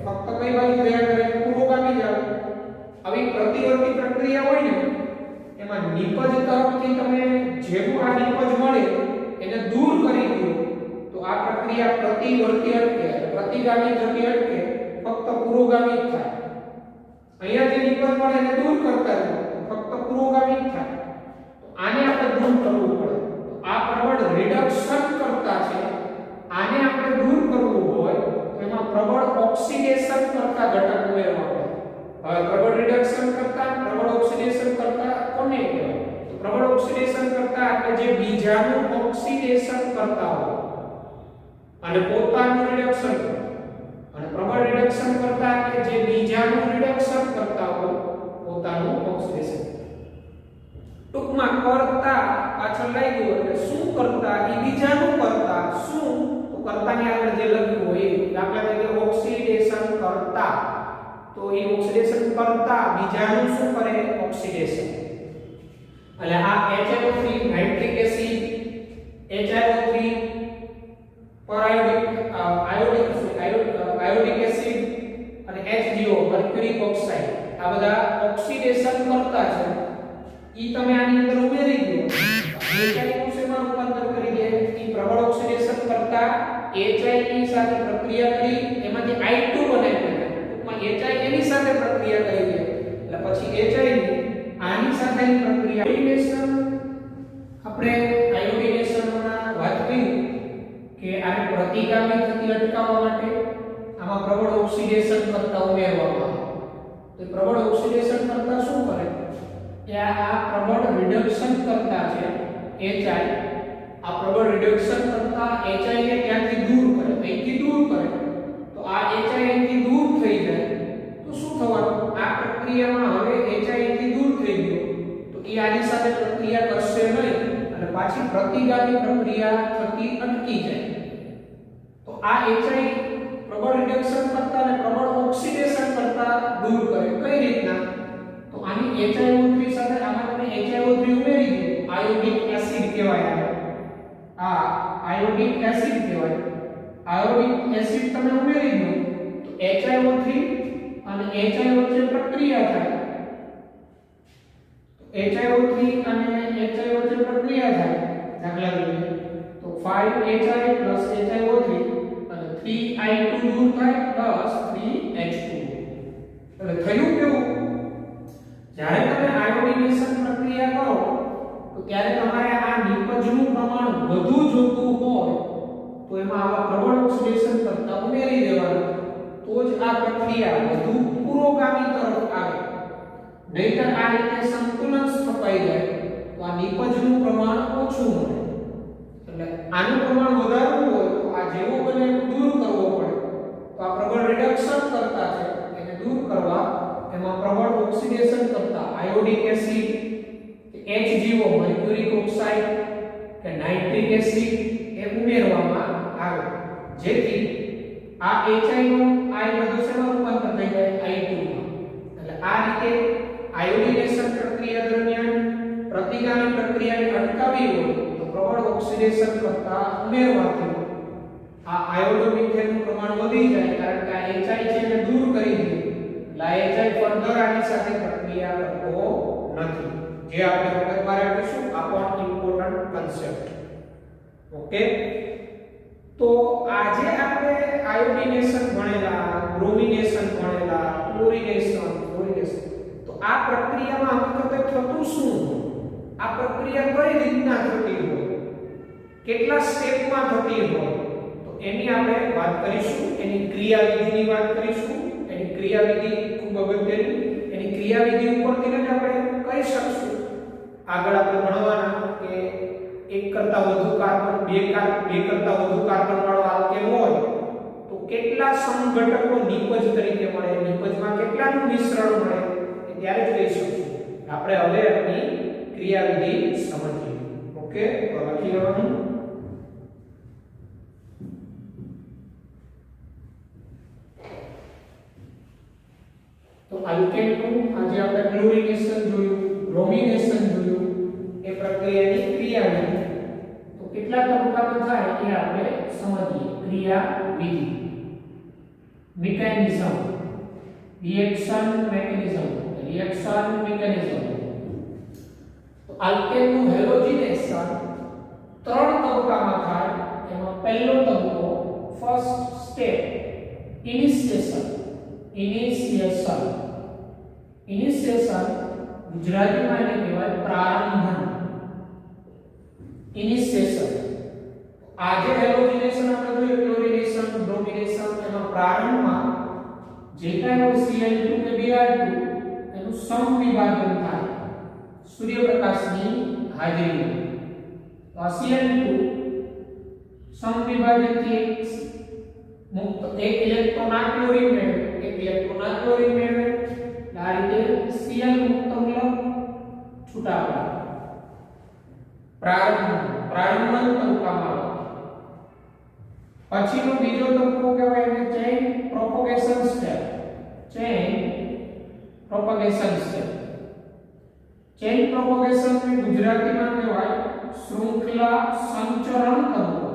ફક્ત કઈ બાજુ થયા કરે, પુરોગામી જ આવે. આવી પ્રતિવર્તી પ્રક્રિયા હોય ને એમાં નિપજ તરફથી તમે જેવું આ નિપજ મળે એને દૂર કરી દો તો આ પ્રક્રિયા પ્રતિવર્તી અટકે, પ્રતિગામી થતી અટકે, ફક્ત પુરોગામી જ થાય. અહીંયા જે નિપજ મળે એને દૂર કરતા રહો ફક્ત પુરોગામી જ થાય. તો આને આપણે દૂર કરવું પડે. આ પ્રબળ રિડક્શન કરતા છે, આને આપણે દૂર કરવું હોય તો એમાં પ્રબળ ઓક્સિડેશન કરતા ઘટક ઉમેરવા પડે. હવે પ્રબળ રિડક્શન કરતા, પ્રબળ ઓક્સિડેશન કરતા કોને કહેવાય? તો પ્રબળ ઓક્સિડેશન કરતા એટલે જે બીજાનું ઓક્સિડેશન કરતા હોય અને પોતાનું રિડક્શન કરે. અને પ્રબળ રિડક્શન કરતા એટલે જે બીજાનું રિડક્શન કરતા હોય પોતાનું ઓક્સિડેશન. ટૂંકમાં કરતા પાછળ લાગ્યું એટલે શું કરતા એ બીજાનું કરતા. શું તો કરતાની આગળ જે લખ્યું હોય દાખલા તરીકે ઓક્સિડેશન કરતા, તો એ ઓક્સિડેશન કરતા બીજાનું શું કરે, ઓક્સિડેશન. એટલે આ HNO3 nitric acid, HiO3 iodic acid અને HGO મર્ક્યુરિક ઓક્સાઇડ આ બધા ઓક્સિડેશન કરતા છે. ઈ તમે આની અંદર ઉમેરી દો, HI નું શેમાં રૂપાંતર કરી દે, ઈ પ્રબળ ઓક્સિડેશન કરતા HI ની સાથે પ્રક્રિયા કરી એમાંથી I2 બનાવી દે. ટૂંકમાં HI એની સાથે પ્રક્રિયા કરી દે એટલે પછી HI ની આની સાથેની પ્રક્રિયા આયોડિનેશન. આપણે આયોડિનેશનમાં વાત કરી કે આને પ્રતિગામી થતી અટકાવવા માટે આમાં પ્રબળ ઓક્સિડેશન કરતા ઉમેરવામાં આવે. તો પ્રબળ ઓક્સિડેશન કરતા શું કરે કે આ પ્રબળ રિડક્શન કરતા છે HI, આ પ્રબળ રિડક્શન કરતા HI ને ક્યાંથી દૂર કરે, અહીંથી દૂર કરે. તો આ HI અહીંથી દૂર થઈ જાય તો શું થવાનું, આ પ્રક્રિયામાં હવે HI અહીંથી દૂર થઈ ગયો તો એ આની સાથે પ્રક્રિયા કરશે નહીં અને પાછી પ્રતિગામી પ્રક્રિયા થતી અટકી જાય. તો આ HI પ્રબળ રિડક્શન કરતા અને પ્રબળ ઓક્સિડેશન કરતા દૂર કરે. કઈ રીતના, તો આની HiO3 સાથે આમાં તમે HiO3 ઉમેરી દો, આયોડિક એસિડ કહેવાય. આ આયોડિક એસિડ કહેવાય. આયોડિક એસિડ તમે ઉમેરી દો તો HiO3 અને HI વચ્ચે પ્રક્રિયા થાય. તો HiO3 અને HI વચ્ચે પ્રક્રિયા થાય. દાખલા તરીકે તો 5HI HiO3 અને 3I2 દૂર થાય 3H2. એટલે થયું કેવું, જ્યારે તમે આયોડિનેશન પ્રક્રિયા કરો તો ત્યારે તમારે આ નિપજનું પ્રમાણ વધુ જોતું હોય તો એમાં આવા પ્રબળ ઓક્સિડેશન કરતા ઉમેરી દેવાનું, તો જ આ પ્રક્રિયા વધુ પુરોગામી તરફ આવે. નહીંતર આ રીતે સંતુલન સ્થપાઈ જાય તો આ નિપજનું પ્રમાણ ઓછું મળે. એટલે આનું પ્રમાણ વધારવું હોય તો આ જેવો બને દૂર કરવો પડે. તો આ પ્રબળ રિડક્શન કરતા છે એને દૂર કરવા એમાં પ્રબળ ઓક્સિડેશન કરતા આયોડિક એસિડ કે HGO મર્ક્યુરિક ઓક્સાઇડ કે નાઇટ્રિક એસિડ એ ઉમેરવામાં આવે, જેથી આ HI નું I બધું શેમાં રૂપાંતર થઈ જાય, I2 માં. આ રીતે આયોડિનેશન પ્રક્રિયા દરમિયાન પ્રતિગામી પ્રક્રિયાને અટકાવી હોય તો પ્રબળ ઓક્સિડેશન કરતા ઉમેરવાથી આ આયોડોમિથેનનું પ્રમાણ વધી જાય, કારણ કે આ HI છે એને દૂર કરી દે એટલે HI ફર્ધર આની સાથે પ્રક્રિયા કરતો નથી, જે આપણે મગજમાં રાખીશું. આ પણ ઇમ્પોર્ટન્ટ કન્સેપ્ટ. ઓકે, તો આજે આપણે આયોડિનેશન ભણેલા, બ્રોમિનેશન ભણેલા, ક્લોરિનેશન, તો આ પ્રક્રિયામાં હકીકતે થતું શું, આ પ્રક્રિયા કઈ રીતના થતી હોય, કેટલા સ્ટેપમાં થતી હોય, તો એની આપણે વાત કરીશું. એની ક્રિયાવિધિની વાત કરીશું. એની ક્રિયાવિધિ ખૂબ અગત્યની. એની ક્રિયાવિધિ ઉપરથી જ આપણે કહી શકશું આગળ આપણે ભણવાના કે એક કરતા વધુ કાર્બન, બે કરતા વધુ કાર્બન વાળો આલ્કેન હોય તો કેટલા સમઘટકો નિપજ તરીકે મળે, નિપજમાં કેટલાનું મિશ્રણ મળે, એ ત્યારે જ કહી શકશું. આપણે હવે એની ક્રિયાવિધિ સમજીએ. ઓકે, તો લખી લેવાનું. તો આલ્કેન નું આજે આપણે ક્લોરિનેશન જોયું, બ્રોમિનેશન જોયું, એ પ્રક્રિયાની ક્રિયાવિધિ. તો કેટલા તબક્કામાં થાય એ આપણે સમજીએ. ક્રિયાવિધિ, મિકેનિઝમ, રિએક્શન મિકેનિઝમ. તો આલ્કેન નું હેલોજિનેશન 3 તબક્કામાં થાય. એમાં પહેલો તબક્કો, ફર્સ્ટ સ્ટેપ, ઇનિશિયેશન ગુજરાતીમાં એને કહેવાય પ્રારંભન. ઇનિશિયેશન. આજે હેલોજિનેશન આપણે જોઈએ, ક્લોરિનેશન, બ્રોમિનેશન, એમાં પ્રારંભમાં જે કાંઈ Cl2 કે Br2 એનું સમવિભાજન થાય સૂર્યપ્રકાશની હાજરીમાં. તો આ Cl2 સમવિભાજનથી એક ઇલેક્ટ્રોન આ ક્લોરીન મેળવે, એક ઇલેક્ટ્રોન આ ક્લોરીન મેળવે. આ રીતે Cl મુક્ત મૂલક છૂટા પડે. પ્રારંભન તબક્કામાં પછીનો બીજો તબક્કો કહેવાય એને chain propagation step. Chain propagation ને ગુજરાતીમાં કહેવાય શૃંખલા સંચરણ તબક્કો.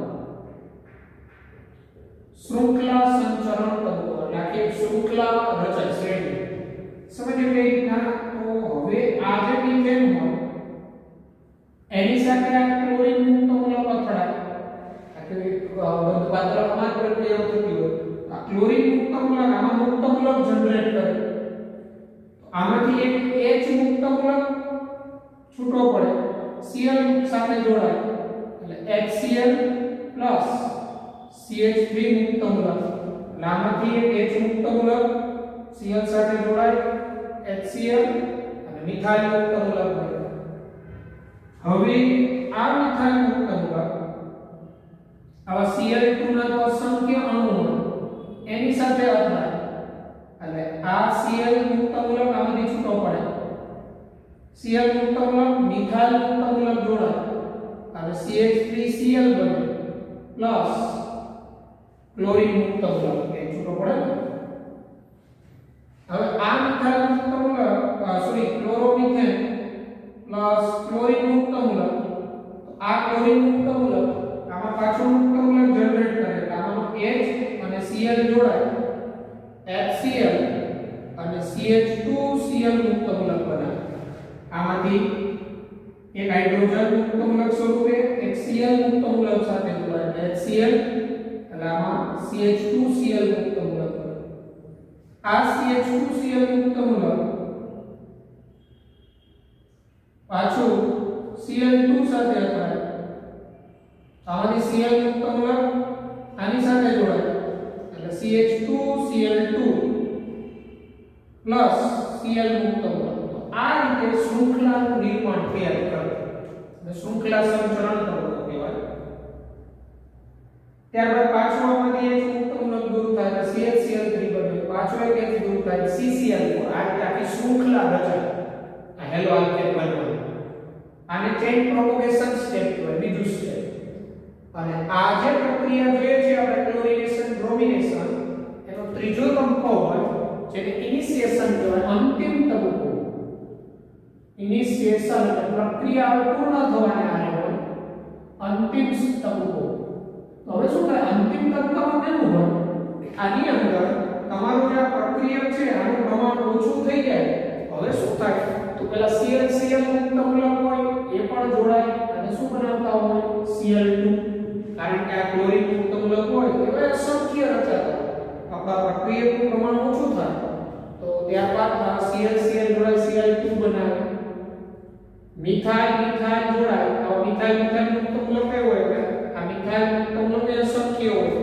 શૃંખલા સંચરણ તબક્કો એટલે કે શૃંખલા રચાય શ્રેણી. સમજ્યું કઈ રીતના? તો હવે આ જે મિથેન હોય એની સાથે આ ક્લોરીન મુક્ત મૂલક અથડાય. આ કે બંધપાત્રમાં પ્રક્રિયા થતી હોય, આ ક્લોરીન મુક્ત મૂલક આમાં મુક્ત મૂલક જનરેટ કરે. આમાંથી એક H મુક્ત મૂલક છૂટો પડે, Cl સાથે જોડાય એટલે HCl CH3 મુક્ત મૂલક. આમાંથી એક H મુક્ત મૂલક Cl સાથે જોડાય, HCl અને મિથાઇલ મુક્ત મૂલક બને. હવે આ મિથાઇલ મુક્ત મૂલક આવા Cl2 ના તો અસંખ્ય અણુઓ એની સાથે અથડાય એટલે આ Cl મુક્ત મૂલક આમાંથી છૂટો પડે. Cl મુક્ત મૂલક મિથાઇલ મુક્ત મૂલક જોડાય અને CH3Cl બને પ્લસ ક્લોરીન મુક્ત મૂલક એ છૂટો પડે. હવે આ મિથાઇલ મુક્ત મૂલક ક્લોરોમિથેન પ્લસ ક્લોરીન મુક્ત મૂલક, આ ક્લોરીન મુક્ત મૂલક આમાં પાછું મુક્ત મૂલક જનરેટ કરે એટલે આમાં H અને Cl જોડાય, HCl અને CH2Cl મુક્ત મૂલક બને. આમાંથી એક હાઇડ્રોજન મુક્ત મૂલક સ્વરૂપે એક Cl મુક્ત મૂલક સાથે જોડાય HCl એટલે આમાં CH2Cl મુક્ત મૂલક બને. આ CH2Cl મુક્ત મૂલક પાછું Cl2 સાથે અથડાય. આમાંથી Cl મુક્ત મૂલક આની સાથે જોડાય એટલે CH2Cl2 પ્લસ Cl મુક્ત મૂલક. આ રીતે શૃંખલાનું નિર્માણ થયા કરે અને શૃંખલા સંચરણ તબક્કો કહેવાય. ત્યારબાદ પાછો આમાંથી એક મુક્ત મૂલક દૂર થાય એટલે CHCl3 બને, પાછો એક H દૂર થાય CCl4. આ રીતે આખી શૃંખલા રચાય આ હેલો આલ્કેન બનવા. આને ચેઇન પ્રોપગેશન સ્ટેપ કહેવાય, બીજું સ્ટેપ. અને આ જે પ્રક્રિયા જોઈએ છે આપણે ક્લોરિનેશન બ્રોમિનેશન, એનો ત્રીજો તબક્કો હોય જેને ઇનિશિએશન કહેવાય, અંતિમ તબક્કો. ઇનિશિએશન એટલે પ્રક્રિયા પૂર્ણ થવાને આને હોય અંતિમ તબક્કો. તો હવે શું થાય, અંતિમ તબક્કામાં કેવું હોય, આની અંદર તમારું જે પ્રક્રિયા છે આનું પ્રમાણ ઓછું થઈ જાય. હવે શું થાય, તો પેલા ClCl મુક્ત મૂલક હોય એ પણ જોડાય અને શું બનાવતા હોય, Cl2. કારણ કે આ ક્લોરીન મુક્ત મૂલક હોય એવા અસંખ્ય રચાતા આપણા પ્રક્રિયાનું પ્રમાણ ઓછું થાય. તો ત્યારબાદ આ ClCl જોડાય Cl2 બનાવે. મિથાઇલ મિથાઇલ જોડાય, આ મિથાઇલ મિથાઇલ મુક્ત મૂલક કયો હોય, આ મિથાઇલ મુક્ત મૂલક એ અસંખ્ય હોય.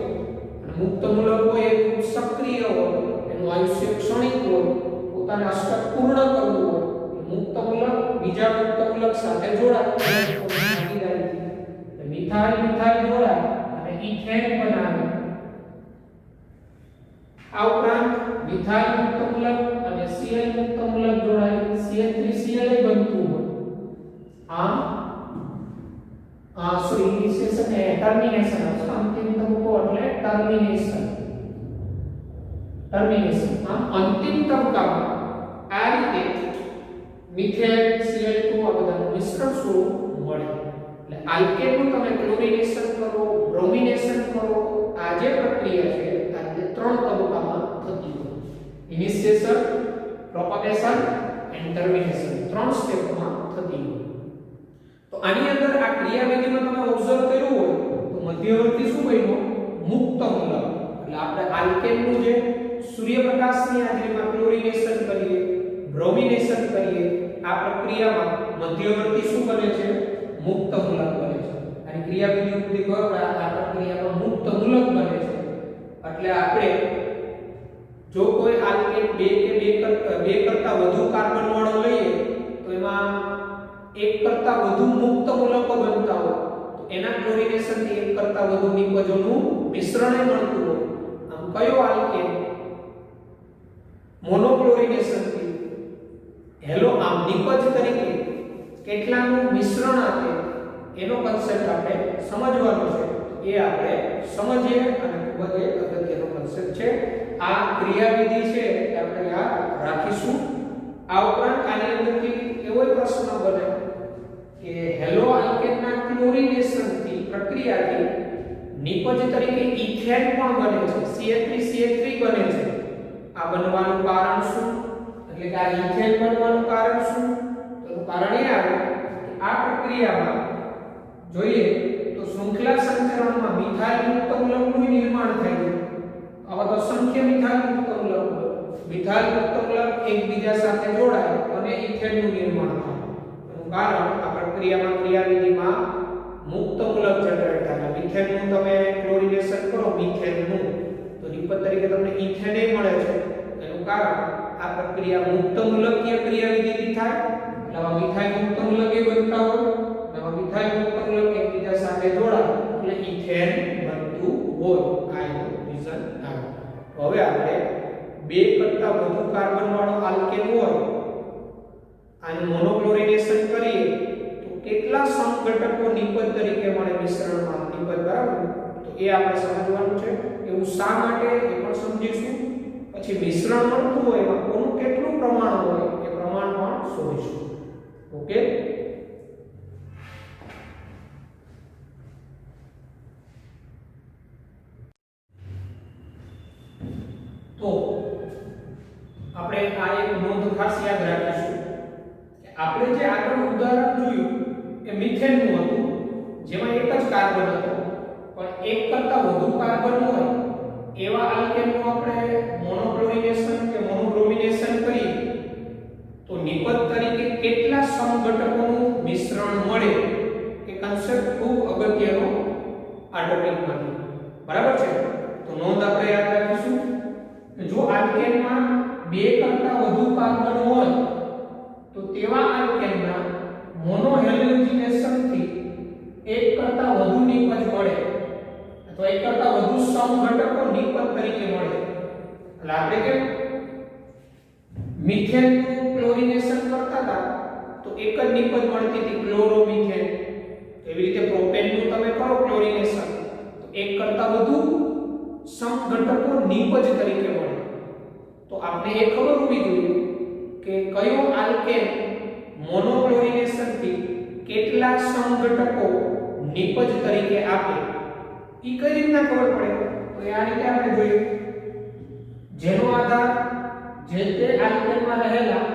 મુક્ત મૂલક હોય એ ખૂબ સક્રિય હોય, એનું આયુષ્ય ક્ષણિક હોય, પોતાને અષ્ટક પૂર્ણ કરવું હોય. મુક્ત મૂલક બીજા મુક્ત મૂલક સાથે જોડાય, મિથાઇલ મિથાઇલ જોડાય અને ઇથેન બનાવે. આ ઉપરાંત મિથાઇલ મુક્ત મૂલક અને Cl મુક્ત મૂલક જોડાય, CH3Cl બનતું હોય. ઇનિશિએશન એ ટર્મિનેશન, અંતિમ તબક્કો એટલે ટર્મિનેશન. અંતિમ તબક્કામાં આ રીતે મિથેન Cl2 આ બધાનું મિશ્રણ સ્વરૂપ મળે. એટલે આલ્કેનનું તમે ક્લોરિનેશન કરો, બ્રોમિનેશન કરો, આ જે પ્રક્રિયા છે આ રીતે ત્રણ તબક્કામાં થતી હોય. ઇનિશિએશન, પ્રોપગેશન એન્ડ ટર્મિનેશન, ત્રણ સ્ટેપમાં થતી હોય. તો આની અંદર આ ક્રિયાવિધિમાં તમે ઓબ્ઝર્વ કર્યું હોય તો મધ્યવર્તી શું બન્યો, મુક્ત મૂલક. એટલે આપણે આલ્કેનનું જે સૂર્યપ્રકાશની હાજરીમાં ક્લોરિનેશન કરીએ, બ્રોમિનેશન કરીએ, આ પ્રક્રિયામાં મધ્યવર્તી શું બને છે, મુક્ત મૂલક બને છે. અને ક્રિયાવિધિ પૂરી કરો આ પ્રક્રિયામાં મુક્ત મૂલક બને છે. એટલે આપણે જો કોઈ આલ્કેન બે કરતા વધુ કાર્બન વાળો લઈએ તો એમાં એક કરતા વધુ મુક્ત મૂલકો બનતા હોય તો એના ક્લોરિનેશન થી એક કરતા વધુ નિપજોનું મિશ્રણ મળતું હોય. આમ કયો આલ્કેન મોનોક્લોરિનેશન થી હેલો આમ નિપજ તરીકે કેટલાનું મિશ્રણ આપે એનો કન્સેપ્ટ આપણે સમજવાનો છે. એ આપણે સમજીએ અને ખૂબ જ અગત્યનો કન્સેપ્ટ છે. આ ક્રિયાવિધિ છે એ આપણે યાદ રાખીશું. આ ઉપરાંત આની અંદરથી એવો પ્રશ્ન બને કે હેલો આલ્કેનના ક્લોરિનેશન થી પ્રક્રિયાથી નિપજ તરીકે ઇથેન પણ બને છે, CH3 બને છે. આ બનવાનું કારણ શું, એટલે કે આ ઇથેન બનવાનું કારણ શું, તો કારણ એ આવે કે આ પ્રક્રિયામાં જોઈએ તો શૃંખલા સંચરણમાં મિથાઇલ મુક્ત મૂલકનું નિર્માણ થાય છે. આવા તો અસંખ્ય મિથાઇલ મુક્ત મૂલક હોય. મિથાઇલ મુક્ત મૂલક એકબીજા સાથે જોડાય અને ઇથેનનું નિર્માણ થાય. એનું કારણ આ પ્રક્રિયામાં ક્રિયાવિધિમાં મુક્ત મૂલક જનરેટ થાય. મિથેનનું તમે ક્લોરિનેશન કરો મિથેનનું તો નિપજ તરીકે તમને ઇથેન મળે છે. એનું કારણ આ પ્રક્રિયા મુક્ત મૂલકીય ક્રિયાવિધિથી થાય. એટલે આવા મિથાઇલ મુક્ત મૂલક એ બનતા હોય. આવા મિથાઇલ મુક્ત મૂલક એકબીજા સાથે જોડાય એટલે ઇથેન બનતું હોય. આ એનું રીઝન આવે. હવે આપણે બે કરતા વધુ કાર્બન વાળો આલ્કેન હોય આનું મોનોક્લોરિનેશન કરીએ તો કેટલા સમઘટકો નિપજ તરીકે મળે મિશ્રણમાં, નિપજ બરાબર. તો એ આપણે સમજવાનું છે. એવું શા માટે એ પણ સમજીશું. પછી મિશ્રણ મળતું હોય એમાં કોનું કેટલું પ્રમાણ હોય એ પ્રમાણ પણ શોધીશું. ઓકે, તો આપણે આ એક નોંધ ખાસ યાદ રાખીશું કે આપણે જે આગળ ઉદાહરણ જોયું એ મિથેનનું હતું જેમાં એક જ કાર્બન હતો પણ એક કરતા વધુ કાર્બન હોય એવા આલ્કેનનું આપણે મોનોક્લોરિનેશન કે મોનોબ્રોમિનેશન કરીએ તો નિપજ તરીકે કેટલા સમઘટકોનું મિશ્રણ મળે એ કન્સેપ્ટ ખૂબ અગત્યનો આ ટોપિકમાં. બરાબર છે. તો નોંધ આપણે યાદ રાખીશું જો આલ્કેનમાં બે કરતા વધુ કાર્બન હોય તો તેવા આલ્કેનના મોનોહેલોજિનેશન થી એક કરતા વધુ નિપજ મળે અથવા એક કરતા વધુ સમઘટકો નિપજ તરીકે મળે. એટલે આપણે કે મિથેનનું ક્લોરિનેશન કરતા હતા તો એક જ નિપજ મળતી હતી ક્લોરોમિથેન. એવી રીતે પ્રોપેનનું તમે કરો ક્લોરિનેશન તો એક કરતા વધુ સમઘટકો નિપજ તરીકે મળે. તો આપણે એ ખબર હોવી જોઈએ કે કયો આલ્કેન મોનોક્લોરિનેશન થી કેટલા સમઘટકો નિપજ તરીકે આપે ઈ કઈ રીતના ખબર પડે તો આ રીતે આપણે જોઈએ જેનો આધાર જે તે આલ્કેનમાં રહેલા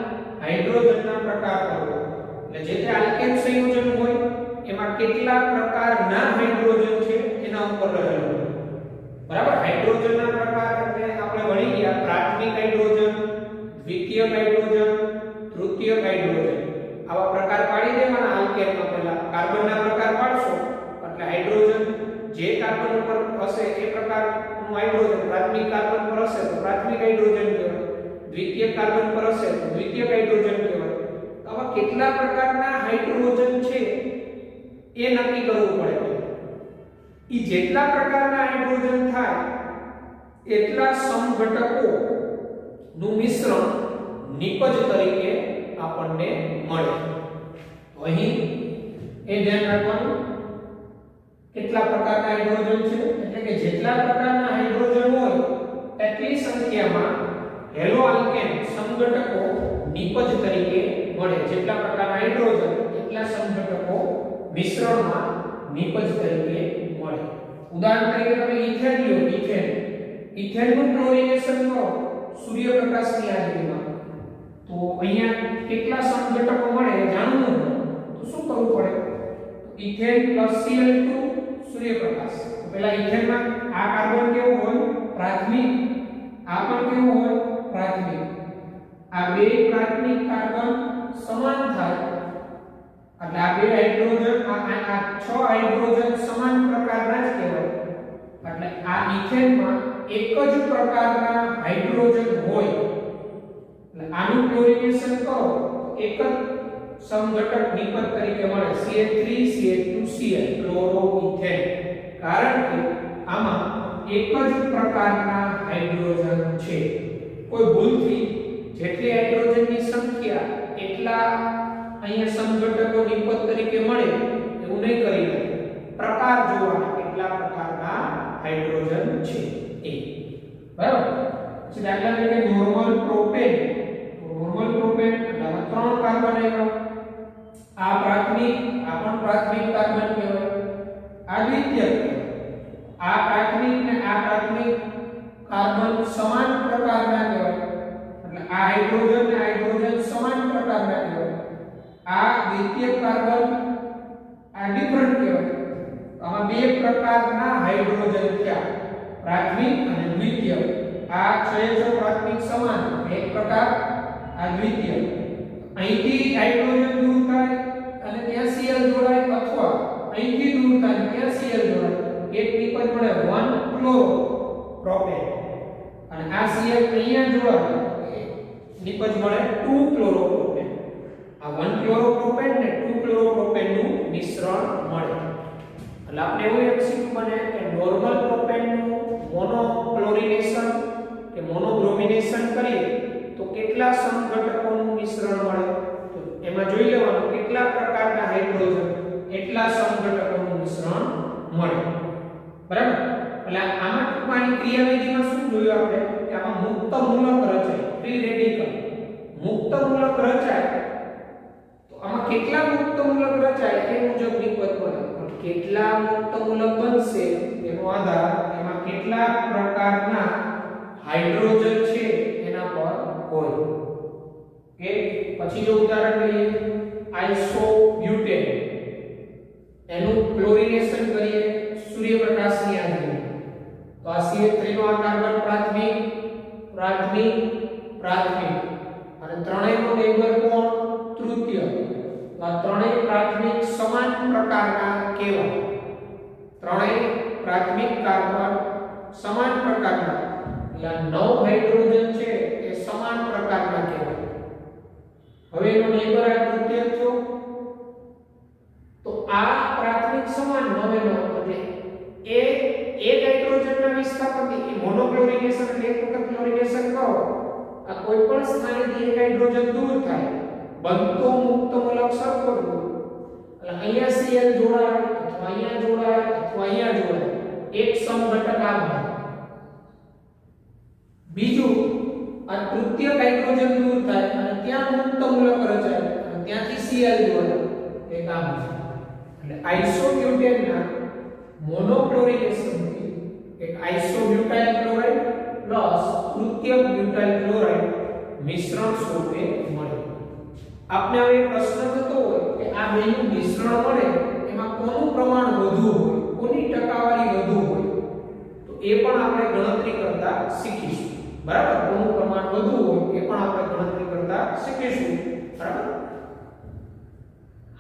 હાઇડ્રોજનના પ્રકાર પર હોય એટલે જે તે આલ્કેન સંયોજન હોય એમાં કેટલા પ્રકારના હાઇડ્રોજન છે એના ઉપર રહેલો હોય બરાબર હાઇડ્રોજનના પ્રકાર એટલે આપણે ભણી ગયા પ્રાથમિક હાઇડ્રોજન દ્વિતીયક હાઇડ્રોજન તૃતીયક હાઇડ્રોજન આવા પ્રકાર પાડી દેવાના આલ્કેનમાં પહેલા કાર્બનના પ્રકાર પાડશો એટલે હાઇડ્રોજન જે કાર્બન ઉપર હશે એ પ્રકારનું હાઇડ્રોજન પ્રાથમિક કાર્બન પર હશે તો પ્રાથમિક હાઇડ્રોજન કહેવાય દ્વિતીયક કાર્બન પર હશે તો દ્વિતીયક હાઇડ્રોજન કહેવાય આવા કેટલા પ્રકારના હાઇડ્રોજન છે એ નક્કી કરવું પડે ઈ જેટલા પ્રકારના હાઇડ્રોજન થાય એટલા સમઘટકો નું મિશ્રણ નિપજ તરીકે આપણને મળે તો અહીં એ ધ્યાન રાખવાનું કેટલા પ્રકારના હાઇડ્રોજન છે એટલે કે જેટલા પ્રકારના હાઇડ્રોજન હોય એટલી સંખ્યામાં હેલો આલ્કેન સમઘટકો નિપજ તરીકે મળે જેટલા પ્રકારના હાઇડ્રોજન એટલા સમઘટકો મિશ્રણમાં નિપજ તરીકે મળે ઉદાહરણ તરીકે તમે ઇથેન લો ઇથેન નું ક્લોરિનેશન કરો સૂર્યપ્રકાશની હાજરીમાં તો અહીંયા કેટલા સમઘટકો મળે જાણવું હોય તો શું કરવું પડે ઇથેન Cl2 સૂર્યપ્રકાશ તો પહેલા ઇથેનમાં આ કાર્બન કેવો હોય પ્રાથમિક આ પણ કેવો હોય પ્રાથમિક આ બે પ્રાથમિક કાર્બન સમાન થાય એટલે આ બે હાઇડ્રોજન આ 6 હાઇડ્રોજન સમાન પ્રકારના જ કહેવાય એટલે આ ઇથેનમાં એક જ પ્રકારના હાઇડ્રોજન હોય એટલે આનું ક્લોરિનેશન કરો એક જ સમઘટક નિપજ તરીકે મળે CH3CH2Cl ક્લોરોઇથેન કારણ કે આમાં એક જ પ્રકારના હાઇડ્રોજન છે કોઈ ભૂલથી જેટલી હાઇડ્રોજનની સંખ્યા એટલા અહીંયા સમઘટકો નિપજ તરીકે મળે એવું નહીં કરી શકે પ્રકાર જોવાના કેટલા પ્રકારના હાઇડ્રોજન છે એ બરાબર પછી દાખલા તરીકે નોર્મલ પ્રોપેન એટલે આમાં 3 કાર્બન આવ્યા આ પ્રાથમિક આ પણ પ્રાથમિક કાર્બન કહેવાય આ દ્વિતીયક આ પ્રાથમિક ને આ પ્રાથમિક કાર્બન સમાન પ્રકારના કહેવાય એટલે આ હાઇડ્રોજન ને હાઇડ્રોજન સમાન પ્રકારના કહેવાય આ દ્વિતીયક કાર્બન આ ડિફરન્ટ કહેવાય આમાં બે પ્રકારના હાઇડ્રોજન થયા પ્રાથમિક અને દ્વિતીયક આ છે પ્રાથમિક સમાન એક પ્રકાર આ દ્વિતીયક અહીંથી હાઇડ્રોજન દૂર થાય અને ત્યાં Cl જોડાય અથવા અહીંથી દૂર થાય ત્યાં Cl જોડાય એક નિપજ મળે 1 ક્લોરોપ્રોપેન અને આ Cl અહીંયા જોડાય નિપજ મળે 2 ક્લોરોપ્રોપેન આ 1 ક્લોરોપ્રોપેન ને 2 ક્લોરોપ્રોપેન નું મિશ્રણ મળે એટલે આપણે એવું એક શીખ બને કે નોર્મલ પ્રોપેન નું મોનોક્લોરિનેશન કે મોનોબ્રોમિનેશન કરીએ તો કેટલા સમઘટકોનું મિશ્રણ મળે તો એમાં જોઈ લેવાનું કેટલા પ્રકારના હાઇડ્રોજન એટલા સમઘટકોનું મિશ્રણ મળે બરાબર એટલે આમાં ટૂંકમાં ક્રિયાવિધિમાં શું જોયું આપણે કે આમાં મુક્ત મૂલક રચાય ફ્રી રેડિકલ મુક્ત મૂલક રચાય તો આમાં કેટલા મુક્ત મૂલક રચાય એ મુજબ નિપજ મળે કેટલા મુક્ત મૂલક બનશે એનો આધાર એમાં કેટલા પ્રકારના હાઇડ્રોજન છે એના પર હોય કે પછી જો ઉદાહરણ લઈએ આઇસોબ્યુટેન એનું ક્લોરિનેશન કરીએ સૂર્યપ્રકાશની હાજરીમાં તો આ CH3 નો આ કાર્બન પ્રાથમિક અને ત્રણેયનો નેબર કોણ તૃતીય તો આ ત્રણેય પ્રાથમિક સમાન પ્રકારના કહેવાય ત્રણેય પ્રાથમિક કાર્બન સમાન પ્રકારના એટલે 9 હાઇડ્રોજન છે એ સમાન પ્રકારના કહેવાય હવે એનો નેબર આ તૃતીય છો તો આ પ્રાથમિક સમાન 9 નો એટલે એ એક હાઇડ્રોજનના વિસ્થાપનથી એ મોનોક્લોરિનેશન એટલે એક વખત ક્લોરિનેશન કરો આ કોઈ પણ સ્થાનેથી એક હાઇડ્રોજન દૂર થાય બનતો મુક્ત મૂલક સરખો એટલે અહીંયા Cl જોડાય અથવા અહીંયા જોડાય એક સમઘટક આ બીજું આ તૃતીય હાઇડ્રોજન દૂર થાય અને ત્યાં મુક્ત મૂલક રચાય અને ત્યાંથી Cl જોડાય એ કામ છે. એટલે આઇસોબ્યુટેનના મોનોક્લોરિનેશનથી એક આઇસોબ્યુટાઇલ ક્લોરાઇડ પ્લસ તૃતીય બ્યુટાઇલ ક્લોરાઇડ મિશ્રણ સ્વરૂપે મળે. આપને હવે પ્રશ્ન થતો હોય કે આ બેનું મિશ્રણ મળે એમાં કોનું પ્રમાણ વધુ હોય, કોની ટકાવારી વધુ હોય, તો એ પણ આપણે ગણતરી કરતા શીખીશું. બરાબર, કોનું પ્રમાણ વધુ હોય એ પણ આપણે ગણતરી કરતા શીખીશું. બરાબર,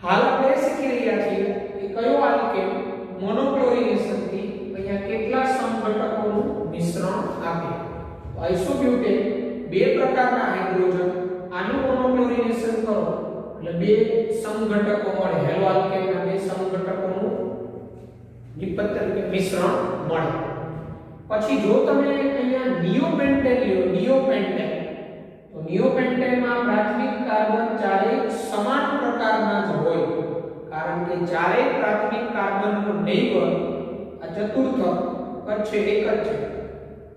હાલ આપણે શીખી રહ્યા છીએ કે કયો આલ્કેન મોનોક્લોરિનેશન થી અહીંયા કેટલા સમઘટકોનું મિશ્રણ આપે. તો આઇસોબ્યુટેન બે પ્રકારના હાઇડ્રોજન, આનું મોનોક્લોરિનેશન કરો એટલે બે સમઘટકો મળે, હેલો આલ્કેનના બે સમઘટકોનું નિપત્તર કે મિશ્રણ મળે. પછી જો તમે અહીંયા નિયોપેન્ટેન લ્યો, નિયોપેન્ટેન, તો નિયોપેન્ટેનમાં પ્રાથમિક કાર્બન ચારેય સમાન પ્રકારના જ હોય, કારણ કે ચારેય પ્રાથમિક કાર્બનનો નેબર આ ચતુર્થક છે એક જ છે.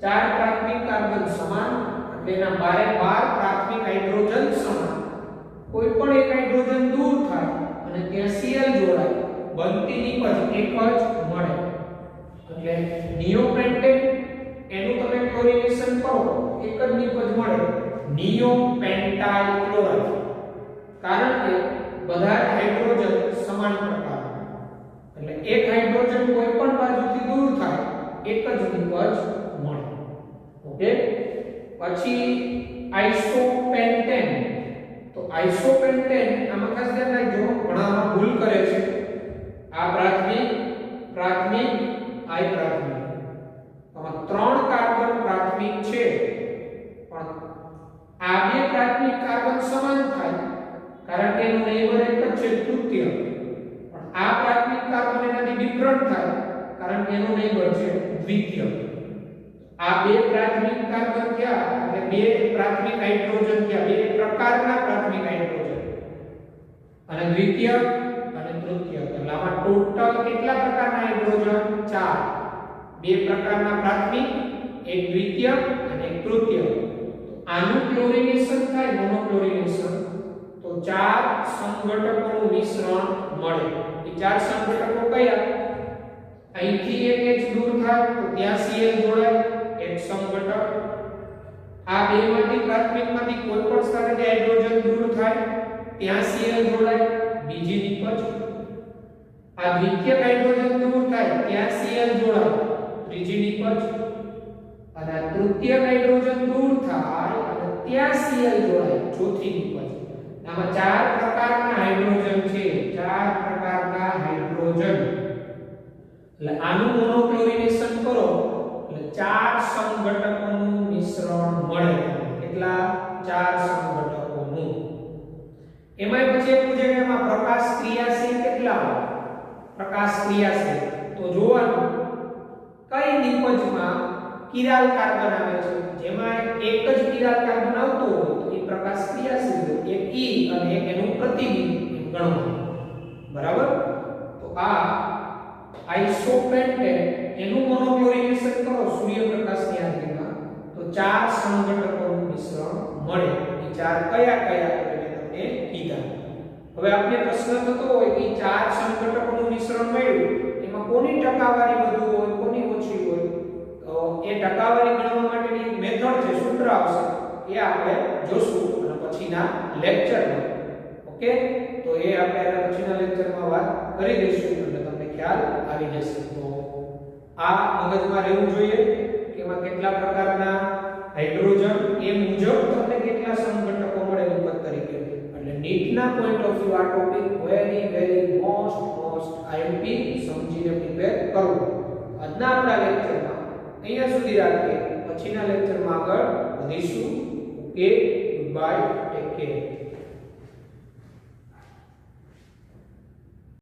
ચાર પ્રાથમિક કાર્બન સમાન એટલે એના 12 પ્રાથમિક હાઇડ્રોજન સમાન. કોઈ પણ એક હાઇડ્રોજન દૂર થાય અને ત્યાં Cl જોડાય, બનતી નિપજ એક જ મળે. એટલે નિયોપેન્ટેન એનું તમે ક્લોરિનેશન કરો એક જ નિપજ મળે, નિયોપેન્ટાઇલ ક્લોરાઇડ. કારણ કે બધા હાઇડ્રોજન સમાન પ્રકારના, એટલે એક હાઇડ્રોજન કોઈ પણ બાજુથી દૂર થાય એક જ નિપજ મળે. ઓકે, પછી આઇસોપેન્ટેન. તો આઇસોપેન્ટેન આમાં ખાસ ધ્યાન રાખજો, ઘણામાં ભૂલ કરે છે. આ પ્રાથમિક, પ્રાથમિક, આઈ પ્રાથમિક, આમાં 3 કાર્બન પ્રાથમિક છે, પણ આ બે પ્રાથમિક કાર્બન સમાન થાય કારણ કે એનું નેબર એક જ છે તૃતીય, પણ આ પ્રાથમિક કાર્બન એનાથી ડિફરન્ટ થાય કારણ કે એનું નેબર છે દ્વિતીય. આ બે પ્રાથમિક કાર્બન થયા એટલે બે પ્રાથમિક હાઇડ્રોજન થયા, બે પ્રકારના પ્રાથમિક હાઇડ્રોજન, અને દ્વિતીય અને તૃતીય. એટલે આમાં ટોટલ કેટલા પ્રકારના હાઇડ્રોજન? 4. બે પ્રકારના પ્રાથમિક, એક દ્વિતીય અને એક તૃતીય. આનું ક્લોરિનેશન થાય, મોનોક્લોરિનેશન, તો 4 સમઘટકોનું મિશ્રણ મળે. એ 4 સમઘટકો કયા? અહીંથી એક H દૂર થાય તો ત્યાં Cl જોડાય, એક સમઘટક. આ બેમાંથી પ્રાથમિકમાંથી કોઈ પણ સ્થાનેથી હાઇડ્રોજન દૂર થાય ત્યાં Cl જોડાય, બીજી નિપજ. આ દ્વિતીય હાઇડ્રોજન દૂર થાય ત્યાં Cl જોડાય, ત્રીજી નિપજ. અને આ તૃતીય હાઇડ્રોજન દૂર થાય અને ત્યાં Cl જોડાય, ચોથી નિપજ. આમાં 4 પ્રકારના હાઇડ્રોજન છે, 4 પ્રકારના હાઇડ્રોજન. એટલે આનું મોનોક્લોરિનેશન કરો એટલે 4 સમઘટકોનું મિશ્રણ મળે. કેટલા? 4 સમઘટકોનું. એમાં પછી પૂછે કે એમાં પ્રકાશ ક્રિયાશીલ કેટલા હોય? પ્રકાશ ક્રિયાશીલ તો જોવાનું કઈ નિપજમાં કિરાલ કાર્બન આવે છે. જેમાં એક જ કિરાલ કાર્બન આવતો હોય તો એ પ્રકાશ ક્રિયાશીલ હોય, એક E અને એક એનું પ્રતિબિંબ ગણવાનું. બરાબર, તો આ આઇસોપેન્ટેન એનું મોનોક્લોરિનેશન કરો સૂર્યપ્રકાશની હાજરીમાં તો 4 સમઘટકોનું મિશ્રણ મળે. એ 4 કયા કયા મેં તમને કીધા. હવે આપને પ્રશ્ન થતો હોય કે 4 સમઘટકોનું મિશ્રણ મળ્યું એમાં કોની ટકાવારી વધુ હોય, કોની ઓછી હોય, તો એ ટકાવારી ગણવા માટેની એક મેથડ છે, સૂત્ર આવશે, એ આપણે જોશું અને પછીના લેક્ચરમાં. ઓકે, તો એ આપણે એના પછીના લેક્ચરમાં વાત કરી દઈશું એટલે તમને ખ્યાલ આવી જશે. તો આ મગજમાં રહેવું જોઈએ કે એમાં કેટલા પ્રકારના હાઇડ્રોજન, એ મુજબ તમને કેટલા સમઘટકો મળે નિપજ તરીકે. એટલે નીટના પોઈન્ટ ઓફ વ્યૂ આ ટોપિક વેરી મોસ્ટ આઈએમપી સમજીને પ્રિપેર કરવો. આજના આપણા લેક્ચરમાં અહીંયા સુધી રાખીએ, પછીના લેક્ચરમાં આગળ વધીશું. Okay, good bye, take care.